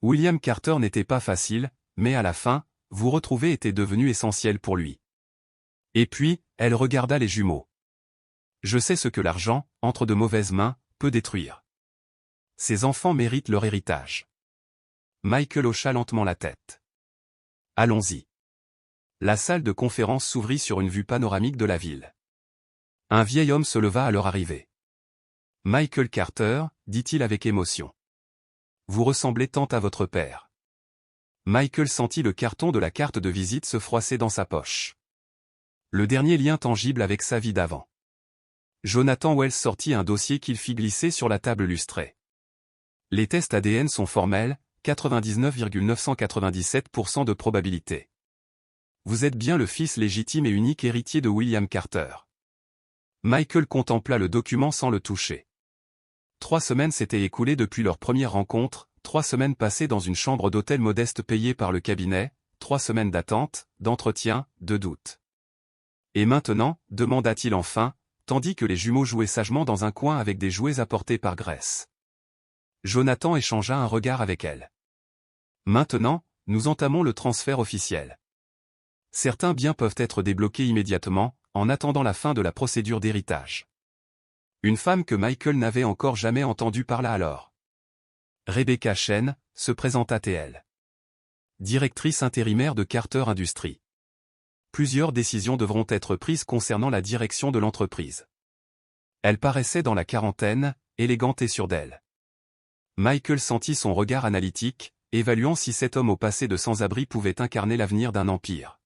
William Carter n'était pas facile, mais à la fin, vous retrouver était devenu essentiel pour lui. » Et puis, elle regarda les jumeaux. « Je sais ce que l'argent, entre de mauvaises mains, peut détruire. Ces enfants méritent leur héritage. » Michael hocha lentement la tête. « Allons-y. » La salle de conférence s'ouvrit sur une vue panoramique de la ville. Un vieil homme se leva à leur arrivée. « Michael Carter, dit-il avec émotion. Vous ressemblez tant à votre père. » Michael sentit le carton de la carte de visite se froisser dans sa poche. Le dernier lien tangible avec sa vie d'avant. Jonathan Wells sortit un dossier qu'il fit glisser sur la table lustrée. Les tests ADN sont formels, 99,997% de probabilité. Vous êtes bien le fils légitime et unique héritier de William Carter. Michael contempla le document sans le toucher. 3 semaines s'étaient écoulées depuis leur première rencontre, 3 semaines passées dans une chambre d'hôtel modeste payée par le cabinet, 3 semaines d'attente, d'entretien, de doute. Et maintenant, demanda-t-il enfin, tandis que les jumeaux jouaient sagement dans un coin avec des jouets apportés par Grace. Jonathan échangea un regard avec elle. Maintenant, nous entamons le transfert officiel. Certains biens peuvent être débloqués immédiatement, en attendant la fin de la procédure d'héritage. Une femme que Michael n'avait encore jamais entendue parla alors. Rebecca Chen, se présenta T.L. Directrice intérimaire de Carter Industries. Plusieurs décisions devront être prises concernant la direction de l'entreprise. Elle paraissait dans la quarantaine, élégante et sûre d'elle. Michael sentit son regard analytique, évaluant si cet homme au passé de sans-abri pouvait incarner l'avenir d'un empire.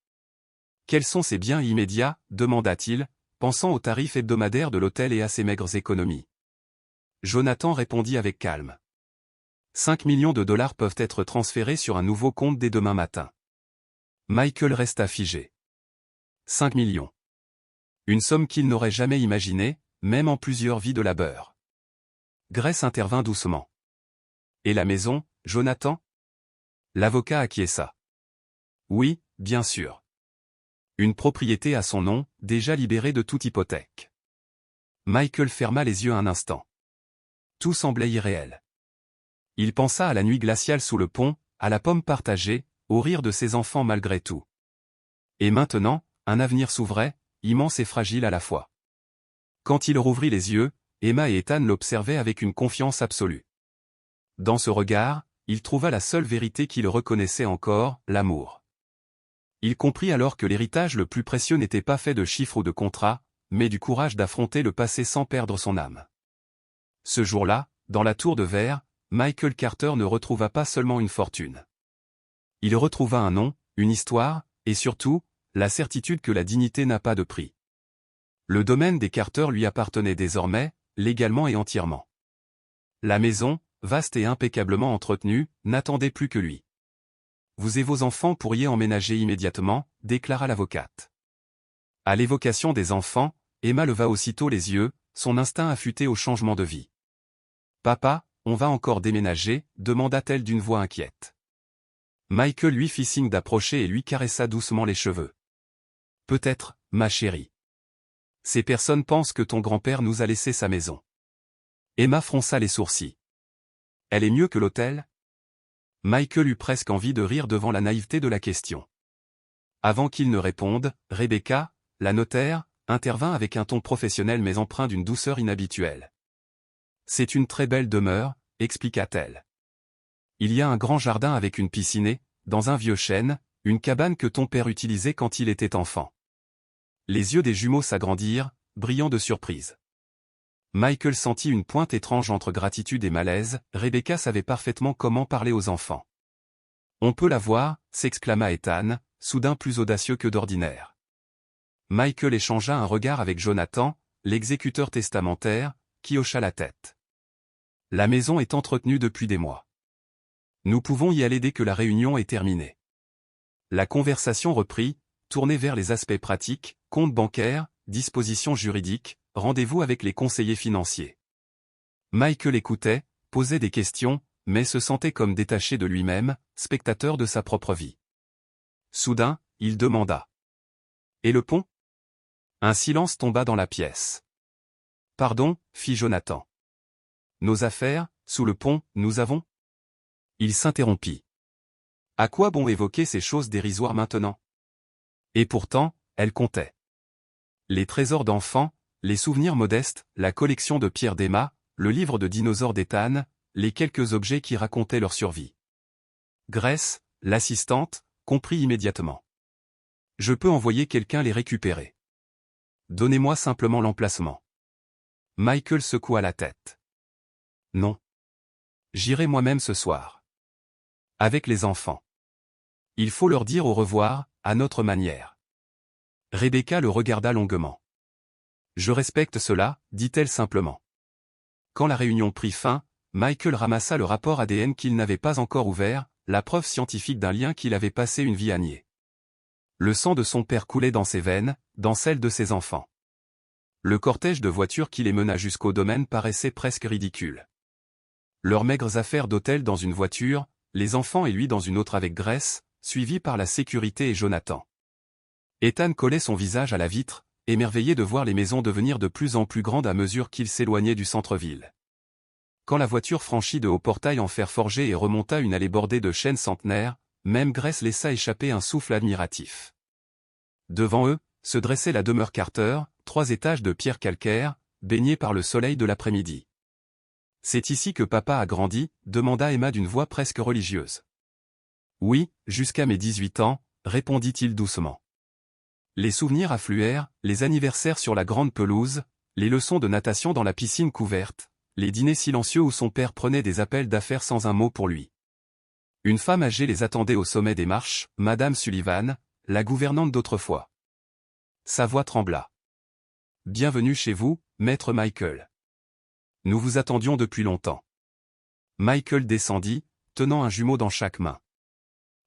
Quels sont ses biens immédiats, demanda-t-il, pensant aux tarifs hebdomadaires de l'hôtel et à ses maigres économies. Jonathan répondit avec calme. 5 millions de dollars peuvent être transférés sur un nouveau compte dès demain matin. Michael resta figé. 5 millions. Une somme qu'il n'aurait jamais imaginée, même en plusieurs vies de labeur. Grace intervint doucement. Et la maison, Jonathan? L'avocat acquiesça. Oui, bien sûr. Une propriété à son nom, déjà libérée de toute hypothèque. Michael ferma les yeux un instant. Tout semblait irréel. Il pensa à la nuit glaciale sous le pont, à la pomme partagée, au rire de ses enfants malgré tout. Et maintenant, un avenir s'ouvrait, immense et fragile à la fois. Quand il rouvrit les yeux, Emma et Ethan l'observaient avec une confiance absolue. Dans ce regard, il trouva la seule vérité qui le reconnaissait encore, l'amour. Il comprit alors que l'héritage le plus précieux n'était pas fait de chiffres ou de contrats, mais du courage d'affronter le passé sans perdre son âme. Ce jour-là, dans la tour de verre, Michael Carter ne retrouva pas seulement une fortune. Il retrouva un nom, une histoire, et surtout, la certitude que la dignité n'a pas de prix. Le domaine des Carter lui appartenait désormais, légalement et entièrement. La maison, vaste et impeccablement entretenue, n'attendait plus que lui. Vous et vos enfants pourriez emménager immédiatement, déclara l'avocate. À l'évocation des enfants, Emma leva aussitôt les yeux, son instinct affûté au changement de vie. Papa, on va encore déménager, demanda-t-elle d'une voix inquiète. Michael lui fit signe d'approcher et lui caressa doucement les cheveux. Peut-être, ma chérie. Ces personnes pensent que ton grand-père nous a laissé sa maison. Emma fronça les sourcils. Elle est mieux que l'hôtel? Michael eut presque envie de rire devant la naïveté de la question. Avant qu'il ne réponde, Rebecca, la notaire, intervint avec un ton professionnel mais empreint d'une douceur inhabituelle. C'est une très belle demeure, expliqua-t-elle. Il y a un grand jardin avec une piscine, dans un vieux chêne, une cabane que ton père utilisait quand il était enfant. Les yeux des jumeaux s'agrandirent, brillants de surprise. Michael sentit une pointe étrange entre gratitude et malaise, Rebecca savait parfaitement comment parler aux enfants. On peut la voir, s'exclama Ethan, soudain plus audacieux que d'ordinaire. Michael échangea un regard avec Jonathan, l'exécuteur testamentaire, qui hocha la tête. La maison est entretenue depuis des mois. Nous pouvons y aller dès que la réunion est terminée. La conversation reprit, tournée vers les aspects pratiques, comptes bancaires, dispositions juridiques, rendez-vous avec les conseillers financiers. Michael écoutait, posait des questions, mais se sentait comme détaché de lui-même, spectateur de sa propre vie. Soudain, il demanda. « Et le pont ?» Un silence tomba dans la pièce. « Pardon, fit Jonathan. Nos affaires, sous le pont, nous avons ?» Il s'interrompit. À quoi bon évoquer ces choses dérisoires maintenant? Et pourtant, elle comptait. Les trésors d'enfants, les souvenirs modestes, la collection de pierres d'Emma, le livre de dinosaures d'Ethan, les quelques objets qui racontaient leur survie. Grace, l'assistante, comprit immédiatement. Je peux envoyer quelqu'un les récupérer. Donnez-moi simplement l'emplacement. Michael secoua la tête. Non. J'irai moi-même ce soir. Avec les enfants. Il faut leur dire au revoir, à notre manière. Rebecca le regarda longuement. Je respecte cela, dit-elle simplement. Quand la réunion prit fin, Michael ramassa le rapport ADN qu'il n'avait pas encore ouvert, la preuve scientifique d'un lien qu'il avait passé une vie à nier. Le sang de son père coulait dans ses veines, dans celles de ses enfants. Le cortège de voitures qui les mena jusqu'au domaine paraissait presque ridicule. Leurs maigres affaires d'hôtel dans une voiture, les enfants et lui dans une autre avec Grace, suivis par la sécurité et Jonathan. Ethan collait son visage à la vitre, émerveillé de voir les maisons devenir de plus en plus grandes à mesure qu'il s'éloignait du centre-ville. Quand la voiture franchit de hauts portails en fer forgé et remonta une allée bordée de chênes centenaires, même Grace laissa échapper un souffle admiratif. Devant eux, se dressait la demeure Carter, 3 étages de pierre calcaire, baignée par le soleil de l'après-midi. « C'est ici que papa a grandi ?» demanda Emma d'une voix presque religieuse. « Oui, jusqu'à mes 18 ans, » répondit-il doucement. Les souvenirs affluèrent, les anniversaires sur la grande pelouse, les leçons de natation dans la piscine couverte, les dîners silencieux où son père prenait des appels d'affaires sans un mot pour lui. Une femme âgée les attendait au sommet des marches, Madame Sullivan, la gouvernante d'autrefois. Sa voix trembla. « Bienvenue chez vous, maître Michael. Nous vous attendions depuis longtemps. » Michael descendit, tenant un jumeau dans chaque main.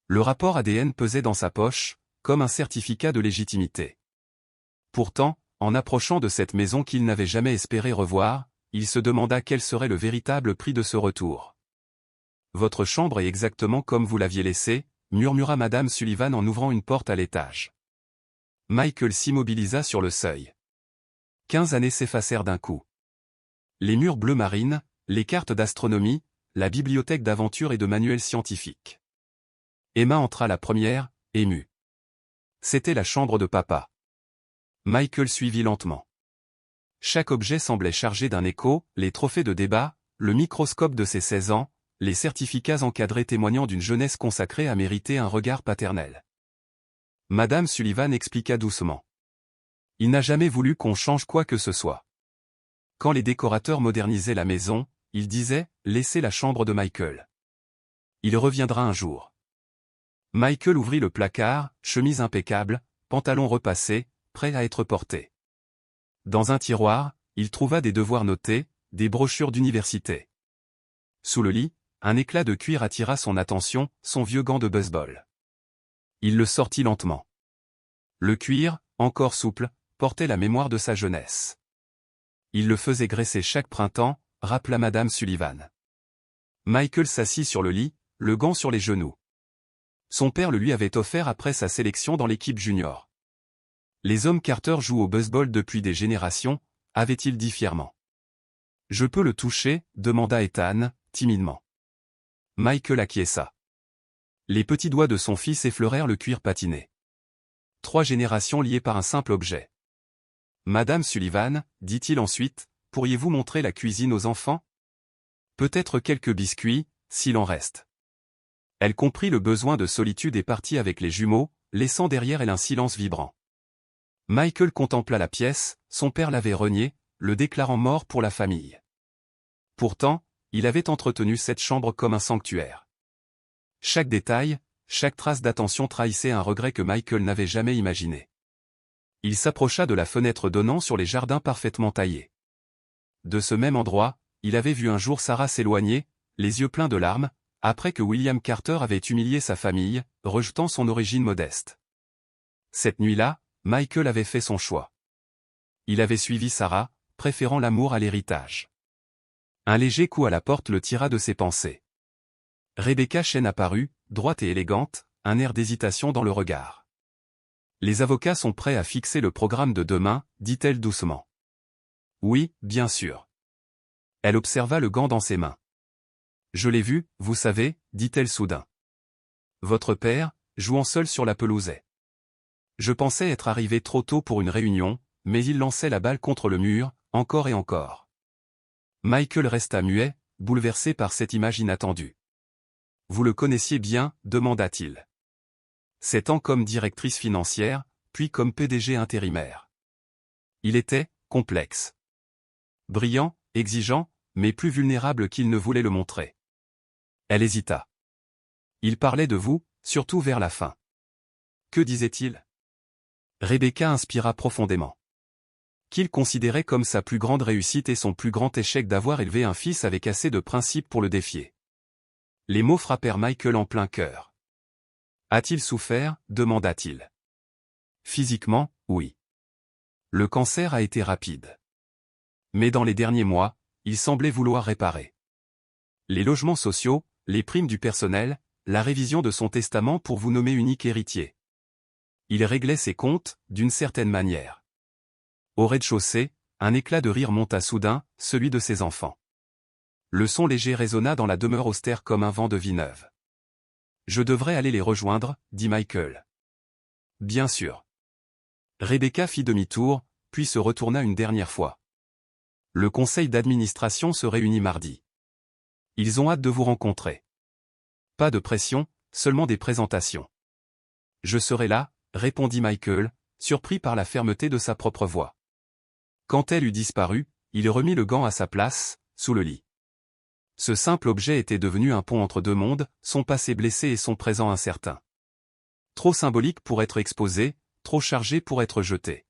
Le rapport ADN pesait dans sa poche, comme un certificat de légitimité. Pourtant, en approchant de cette maison qu'il n'avait jamais espéré revoir, il se demanda quel serait le véritable prix de ce retour. « Votre chambre est exactement comme vous l'aviez laissée », murmura Madame Sullivan en ouvrant une porte à l'étage. Michael s'immobilisa sur le seuil. 15 années s'effacèrent d'un coup. Les murs bleu marine, les cartes d'astronomie, la bibliothèque d'aventures et de manuels scientifiques. Emma entra la première, émue. C'était la chambre de papa. Michael suivit lentement. Chaque objet semblait chargé d'un écho, les trophées de débat, le microscope de ses 16 ans, les certificats encadrés témoignant d'une jeunesse consacrée à mériter un regard paternel. Madame Sullivan expliqua doucement. Il n'a jamais voulu qu'on change quoi que ce soit. Quand les décorateurs modernisaient la maison, il disait « Laissez la chambre de Michael. Il reviendra un jour. » Michael ouvrit le placard, chemise impeccable, pantalon repassé, prêt à être porté. Dans un tiroir, il trouva des devoirs notés, des brochures d'université. Sous le lit, un éclat de cuir attira son attention, son vieux gant de baseball. Il le sortit lentement. Le cuir, encore souple, portait la mémoire de sa jeunesse. Il le faisait graisser chaque printemps, rappela Madame Sullivan. Michael s'assit sur le lit, le gant sur les genoux. Son père le lui avait offert après sa sélection dans l'équipe junior. Les hommes Carter jouent au baseball depuis des générations, avait-il dit fièrement. Je peux le toucher, demanda Ethan, timidement. Michael acquiesça. Les petits doigts de son fils effleurèrent le cuir patiné. 3 générations liées par un simple objet. Madame Sullivan, dit-il ensuite, pourriez-vous montrer la cuisine aux enfants? Peut-être quelques biscuits, s'il en reste. Elle comprit le besoin de solitude et partit avec les jumeaux, laissant derrière elle un silence vibrant. Michael contempla la pièce, son père l'avait renié, le déclarant mort pour la famille. Pourtant, il avait entretenu cette chambre comme un sanctuaire. Chaque détail, chaque trace d'attention trahissait un regret que Michael n'avait jamais imaginé. Il s'approcha de la fenêtre donnant sur les jardins parfaitement taillés. De ce même endroit, il avait vu un jour Sarah s'éloigner, les yeux pleins de larmes, après que William Carter avait humilié sa famille, rejetant son origine modeste. Cette nuit-là, Michael avait fait son choix. Il avait suivi Sarah, préférant l'amour à l'héritage. Un léger coup à la porte le tira de ses pensées. Rebecca Chen apparut, droite et élégante, un air d'hésitation dans le regard. Les avocats sont prêts à fixer le programme de demain, dit-elle doucement. Oui, bien sûr. Elle observa le gant dans ses mains. Je l'ai vu, vous savez, dit-elle soudain. Votre père, jouant seul sur la pelouse. Je pensais être arrivé trop tôt pour une réunion, mais il lançait la balle contre le mur, encore et encore. Michael resta muet, bouleversé par cette image inattendue. Vous le connaissiez bien, demanda-t-il. 7 ans comme directrice financière, puis comme PDG intérimaire. Il était complexe. Brillant, exigeant, mais plus vulnérable qu'il ne voulait le montrer. Elle hésita. Il parlait de vous, surtout vers la fin. Que disait-il? Rebecca inspira profondément. Qu'il considérait comme sa plus grande réussite et son plus grand échec d'avoir élevé un fils avec assez de principes pour le défier. Les mots frappèrent Michael en plein cœur. A-t-il souffert? Demanda-t-il. Physiquement, oui. Le cancer a été rapide. Mais dans les derniers mois, il semblait vouloir réparer. Les logements sociaux, les primes du personnel, la révision de son testament pour vous nommer unique héritier. Il réglait ses comptes, d'une certaine manière. Au rez-de-chaussée, un éclat de rire monta soudain, celui de ses enfants. Le son léger résonna dans la demeure austère comme un vent de vie neuve. Je devrais aller les rejoindre, dit Michael. Bien sûr. Rebecca fit demi-tour, puis se retourna une dernière fois. Le conseil d'administration se réunit mardi. Ils ont hâte de vous rencontrer. Pas de pression, seulement des présentations. Je serai là, répondit Michael, surpris par la fermeté de sa propre voix. Quand elle eut disparu, il remit le gant à sa place, sous le lit. Ce simple objet était devenu un pont entre 2 mondes, son passé blessé et son présent incertain. Trop symbolique pour être exposé, trop chargé pour être jeté.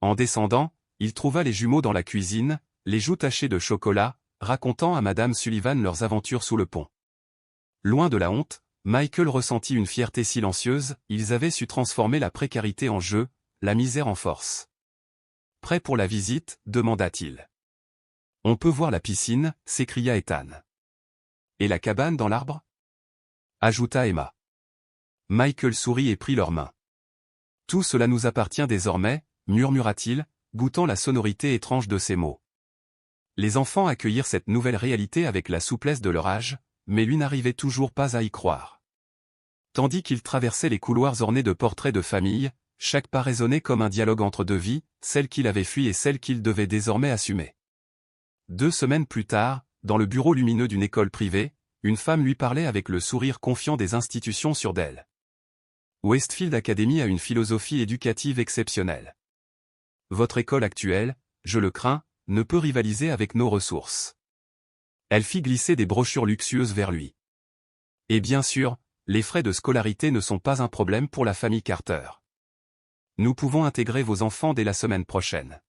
En descendant, il trouva les jumeaux dans la cuisine, les joues tachées de chocolat, racontant à Madame Sullivan leurs aventures sous le pont. Loin de la honte, Michael ressentit une fierté silencieuse, ils avaient su transformer la précarité en jeu, la misère en force. « Prêt pour la visite ?» demanda-t-il. « On peut voir la piscine » s'écria Ethan. « Et la cabane dans l'arbre ?» ajouta Emma. Michael sourit et prit leurs mains. « Tout cela nous appartient désormais » murmura-t-il, goûtant la sonorité étrange de ses mots. Les enfants accueillirent cette nouvelle réalité avec la souplesse de leur âge, mais lui n'arrivait toujours pas à y croire. Tandis qu'il traversait les couloirs ornés de portraits de famille, chaque pas résonnait comme un dialogue entre deux vies, celle qu'il avait fuie et celle qu'il devait désormais assumer. 2 semaines plus tard, dans le bureau lumineux d'une école privée, une femme lui parlait avec le sourire confiant des institutions sûres d'elle. Westfield Academy a une philosophie éducative exceptionnelle. Votre école actuelle, je le crains, ne peut rivaliser avec nos ressources. Elle fit glisser des brochures luxueuses vers lui. Et bien sûr, les frais de scolarité ne sont pas un problème pour la famille Carter. Nous pouvons intégrer vos enfants dès la semaine prochaine.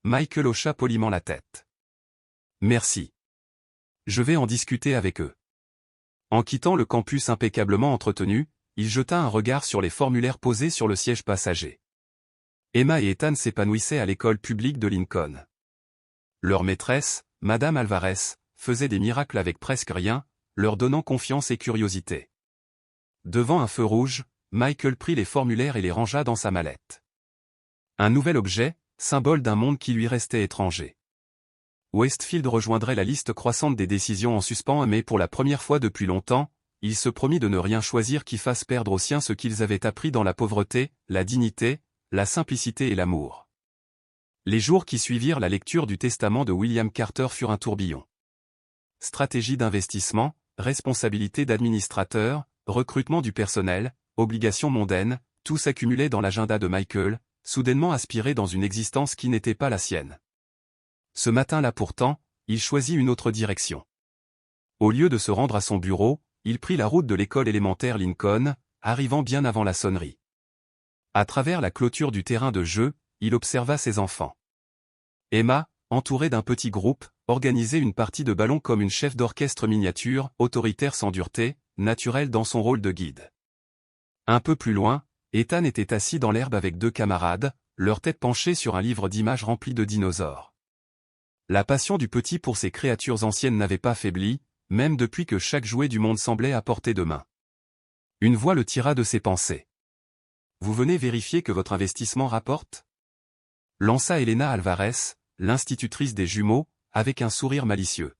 Michael hocha poliment la tête. Merci. Je vais en discuter avec eux. En quittant le campus impeccablement entretenu, il jeta un regard sur les formulaires posés sur le siège passager. Emma et Ethan s'épanouissaient à l'école publique de Lincoln. Leur maîtresse, Madame Alvarez, faisait des miracles avec presque rien, leur donnant confiance et curiosité. Devant un feu rouge, Michael prit les formulaires et les rangea dans sa mallette. Un nouvel objet, symbole d'un monde qui lui restait étranger. Westfield rejoindrait la liste croissante des décisions en suspens, mais pour la première fois depuis longtemps, il se promit de ne rien choisir qui fasse perdre aux siens ce qu'ils avaient appris dans la pauvreté, la dignité, la simplicité et l'amour. Les jours qui suivirent la lecture du testament de William Carter furent un tourbillon. Stratégie d'investissement, responsabilité d'administrateur, recrutement du personnel, obligations mondaines, tout s'accumulait dans l'agenda de Michael, soudainement aspiré dans une existence qui n'était pas la sienne. Ce matin-là pourtant, il choisit une autre direction. Au lieu de se rendre à son bureau, il prit la route de l'école élémentaire Lincoln, arrivant bien avant la sonnerie. À travers la clôture du terrain de jeu, il observa ses enfants. Emma, entourée d'un petit groupe, organisait une partie de ballon comme une chef d'orchestre miniature, autoritaire sans dureté, naturelle dans son rôle de guide. Un peu plus loin, Ethan était assis dans l'herbe avec 2 camarades, leur tête penchée sur un livre d'images rempli de dinosaures. La passion du petit pour ces créatures anciennes n'avait pas faibli, même depuis que chaque jouet du monde semblait à portée de main. Une voix le tira de ses pensées. « Vous venez vérifier que votre investissement rapporte ?» lança Elena Alvarez, l'institutrice des jumeaux, avec un sourire malicieux.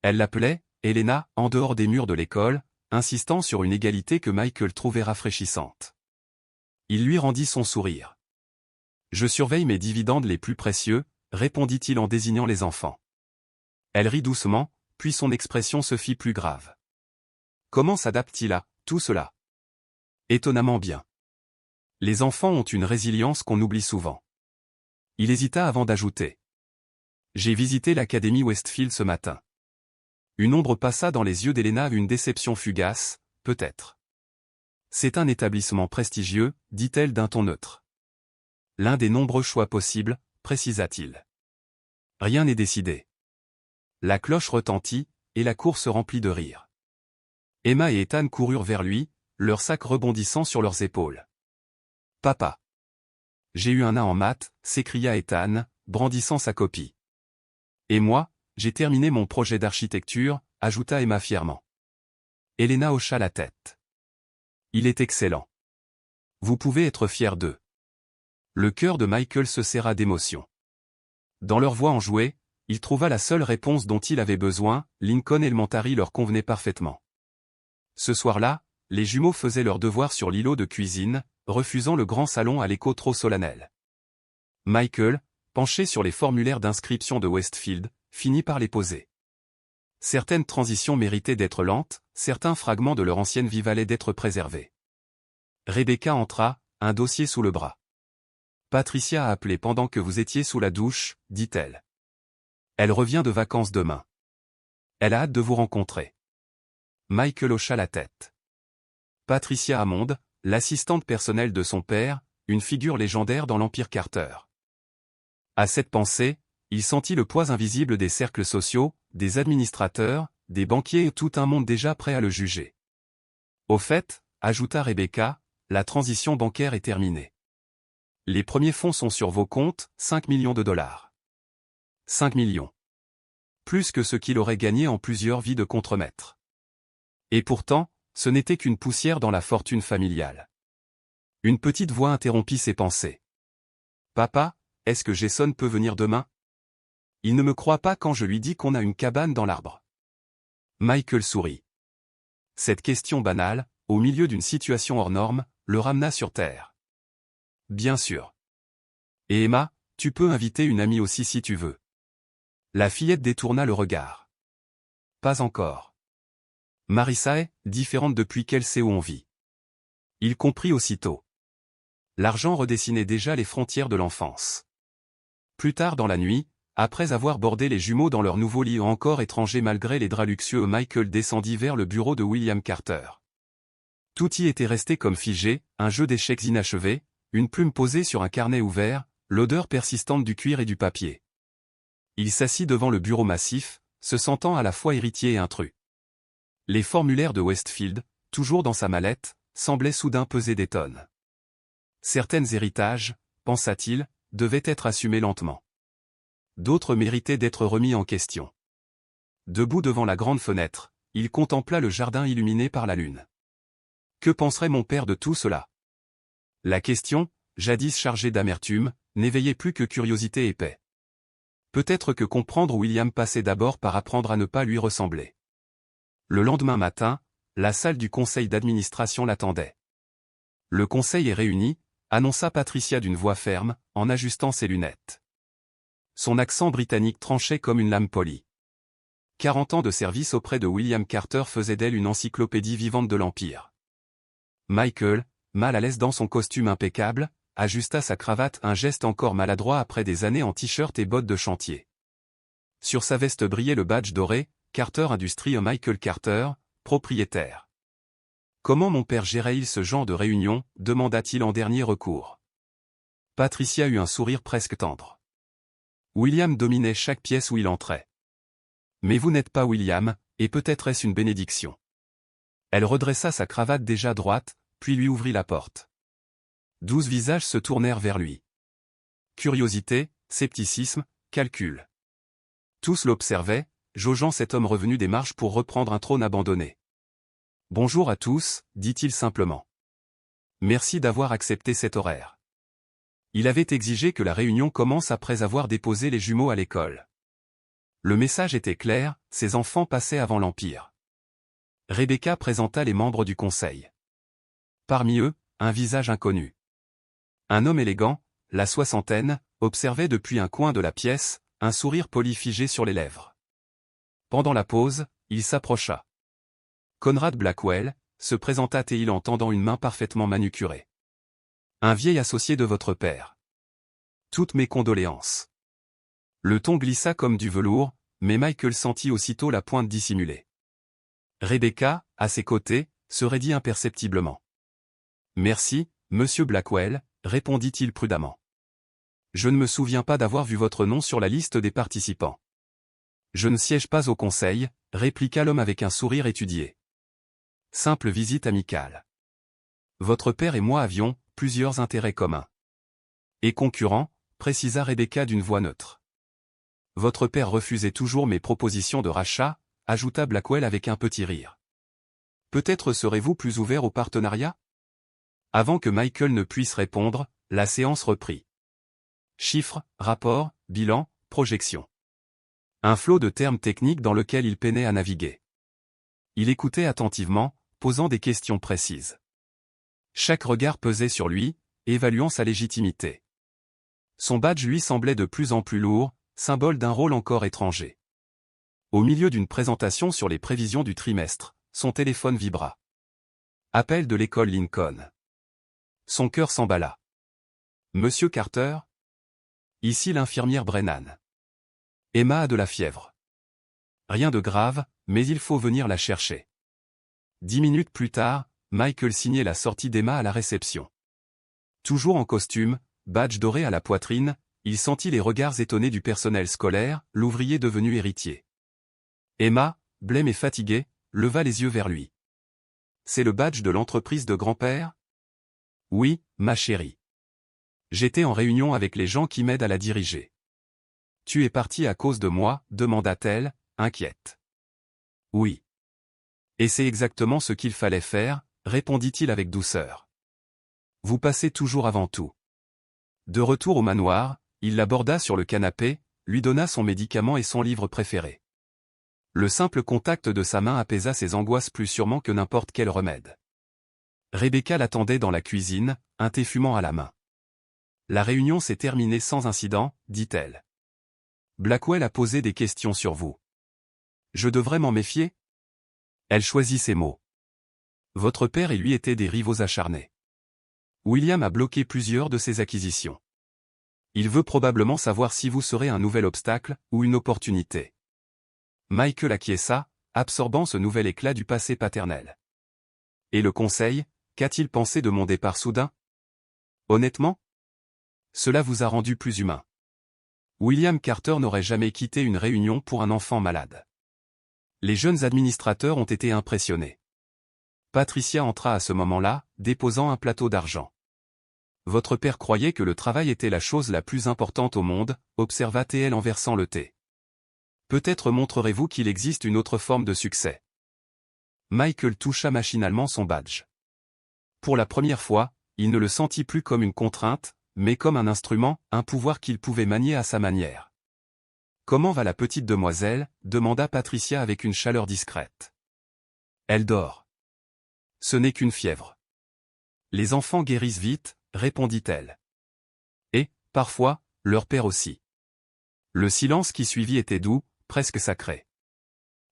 Elle l'appelait Elena, en dehors des murs de l'école, insistant sur une égalité que Michael trouvait rafraîchissante. Il lui rendit son sourire. « Je surveille mes dividendes les plus précieux », répondit-il en désignant les enfants. Elle rit doucement, puis son expression se fit plus grave. Comment s'adapte-t-il à tout cela? Étonnamment bien. Les enfants ont une résilience qu'on oublie souvent. Il hésita avant d'ajouter. J'ai visité l'Académie Westfield ce matin. Une ombre passa dans les yeux d'Elena, une déception fugace, peut-être. C'est un établissement prestigieux, dit-elle d'un ton neutre. L'un des nombreux choix possibles, précisa-t-il. Rien n'est décidé. La cloche retentit, et la cour se remplit de rires. Emma et Ethan coururent vers lui, leurs sacs rebondissant sur leurs épaules. « Papa !» J'ai eu un A en maths, s'écria Ethan, brandissant sa copie. « Et moi, j'ai terminé mon projet d'architecture », ajouta Emma fièrement. Elena hocha la tête. « Il est excellent. Vous pouvez être fiers d'eux. » Le cœur de Michael se serra d'émotion. Dans leur voix enjouée, il trouva la seule réponse dont il avait besoin, Lincoln Elementary leur convenait parfaitement. Ce soir-là, les jumeaux faisaient leurs devoirs sur l'îlot de cuisine, refusant le grand salon à l'écho trop solennel. Michael, penché sur les formulaires d'inscription de Westfield, finit par les poser. Certaines transitions méritaient d'être lentes, certains fragments de leur ancienne vie valaient d'être préservés. Rebecca entra, un dossier sous le bras. « Patricia a appelé pendant que vous étiez sous la douche, dit-elle. Elle revient de vacances demain. Elle a hâte de vous rencontrer. » Michael hocha la tête. Patricia Hammond, l'assistante personnelle de son père, une figure légendaire dans l'Empire Carter. À cette pensée, Il sentit le poids invisible des cercles sociaux, des administrateurs, des banquiers et tout un monde déjà prêt à le juger. Au fait, ajouta Rebecca, la transition bancaire est terminée. Les premiers fonds sont sur vos comptes, 5 millions de dollars. 5 millions. Plus que ce qu'il aurait gagné en plusieurs vies de contremaître. Et pourtant, ce n'était qu'une poussière dans la fortune familiale. Une petite voix interrompit ses pensées. Papa, est-ce que Jason peut venir demain? Il ne me croit pas quand je lui dis qu'on a une cabane dans l'arbre. Michael sourit. Cette question banale, au milieu d'une situation hors norme, le ramena sur terre. Bien sûr. Et Emma, tu peux inviter une amie aussi si tu veux. La fillette détourna le regard. Pas encore. Marissa est différente depuis qu'elle sait où on vit. Il comprit aussitôt. L'argent redessinait déjà les frontières de l'enfance. Plus tard dans la nuit, après avoir bordé les jumeaux dans leur nouveau lit encore étranger malgré les draps luxueux, Michael descendit vers le bureau de William Carter. Tout y était resté comme figé, un jeu d'échecs inachevé, une plume posée sur un carnet ouvert, l'odeur persistante du cuir et du papier. Il s'assit devant le bureau massif, se sentant à la fois héritier et intrus. Les formulaires de Westfield, toujours dans sa mallette, semblaient soudain peser des tonnes. Certains héritages, pensa-t-il, devaient être assumés lentement. D'autres méritaient d'être remis en question. Debout devant la grande fenêtre, il contempla le jardin illuminé par la lune. Que penserait mon père de tout cela? La question, jadis chargée d'amertume, n'éveillait plus que curiosité et paix. Peut-être que comprendre William passait d'abord par apprendre à ne pas lui ressembler. Le lendemain matin, la salle du conseil d'administration l'attendait. Le conseil est réuni, annonça Patricia d'une voix ferme, en ajustant ses lunettes. Son accent britannique tranchait comme une lame polie. 40 ans de service auprès de William Carter faisaient d'elle une encyclopédie vivante de l'Empire. Michael, mal à l'aise dans son costume impeccable, ajusta sa cravate, un geste encore maladroit après des années en t-shirt et bottes de chantier. Sur sa veste brillait le badge doré, Carter Industries Michael Carter, propriétaire. Comment mon père gérait-il ce genre de réunion, demanda-t-il en dernier recours. Patricia eut un sourire presque tendre. William dominait chaque pièce où il entrait. Mais vous n'êtes pas William, et peut-être est-ce une bénédiction. Elle redressa sa cravate déjà droite, puis lui ouvrit la porte. 12 visages se tournèrent vers lui. Curiosité, scepticisme, calcul. Tous l'observaient, jaugeant cet homme revenu des marches pour reprendre un trône abandonné. Bonjour à tous, dit-il simplement. Merci d'avoir accepté cet horaire. Il avait exigé que la réunion commence après avoir déposé les jumeaux à l'école. Le message était clair, ses enfants passaient avant l'Empire. Rebecca présenta les membres du conseil. Parmi eux, un visage inconnu. Un homme élégant, la soixantaine, observait depuis un coin de la pièce, un sourire poli figé sur les lèvres. Pendant la pause, il s'approcha. Conrad Blackwell, se présenta-t-il en tendant une main parfaitement manucurée. Un vieil associé de votre père. Toutes mes condoléances. Le ton glissa comme du velours, mais Michael sentit aussitôt la pointe dissimulée. Rebecca, à ses côtés, se raidit imperceptiblement. Merci, monsieur Blackwell, répondit-il prudemment. Je ne me souviens pas d'avoir vu votre nom sur la liste des participants. Je ne siège pas au conseil, répliqua l'homme avec un sourire étudié. Simple visite amicale. Votre père et moi avions plusieurs intérêts communs. Et concurrents, précisa Rebecca d'une voix neutre. Votre père refusait toujours mes propositions de rachat, ajouta Blackwell avec un petit rire. Peut-être serez-vous plus ouvert au partenariat? Avant que Michael ne puisse répondre, la séance reprit. Chiffres, rapports, bilan, projections. Un flot de termes techniques dans lequel il peinait à naviguer. Il écoutait attentivement, posant des questions précises. Chaque regard pesait sur lui, évaluant sa légitimité. Son badge lui semblait de plus en plus lourd, symbole d'un rôle encore étranger. Au milieu d'une présentation sur les prévisions du trimestre, son téléphone vibra. Appel de l'école Lincoln. Son cœur s'emballa. Monsieur Carter? Ici l'infirmière Brennan. Emma a de la fièvre. Rien de grave, mais il faut venir la chercher. 10 minutes plus tard, Michael signait la sortie d'Emma à la réception. Toujours en costume, badge doré à la poitrine, il sentit les regards étonnés du personnel scolaire, l'ouvrier devenu héritier. Emma, blême et fatiguée, leva les yeux vers lui. « C'est le badge de l'entreprise de grand-père ? » ?»« Oui, ma chérie. J'étais en réunion avec les gens qui m'aident à la diriger. »« Tu es parti à cause de moi ?» demanda-t-elle, inquiète. « Oui. Et c'est exactement ce qu'il fallait faire, » répondit-il avec douceur. « Vous passez toujours avant tout. » De retour au manoir, il l'aborda sur le canapé, lui donna son médicament et son livre préféré. Le simple contact de sa main apaisa ses angoisses plus sûrement que n'importe quel remède. Rebecca l'attendait dans la cuisine, un thé fumant à la main. « La réunion s'est terminée sans incident, dit-elle. Blackwell a posé des questions sur vous. Je devrais m'en méfier ? » Elle choisit ses mots. Votre père et lui étaient des rivaux acharnés. William a bloqué plusieurs de ses acquisitions. Il veut probablement savoir si vous serez un nouvel obstacle ou une opportunité. Michael acquiesça, absorbant ce nouvel éclat du passé paternel. Et le conseil, qu'a-t-il pensé de mon départ soudain ? Honnêtement ? Cela vous a rendu plus humain. William Carter n'aurait jamais quitté une réunion pour un enfant malade. Les jeunes administrateurs ont été impressionnés. Patricia entra à ce moment-là, déposant un plateau d'argent. Votre père croyait que le travail était la chose la plus importante au monde, observa-t-elle en versant le thé. Peut-être montrerez-vous qu'il existe une autre forme de succès. Michael toucha machinalement son badge. Pour la première fois, il ne le sentit plus comme une contrainte, mais comme un instrument, un pouvoir qu'il pouvait manier à sa manière. « Comment va la petite demoiselle » demanda Patricia avec une chaleur discrète. « Elle dort. Ce n'est qu'une fièvre. Les enfants guérissent vite, répondit-elle. Et, parfois, leur père aussi. » Le silence qui suivit était doux, presque sacré.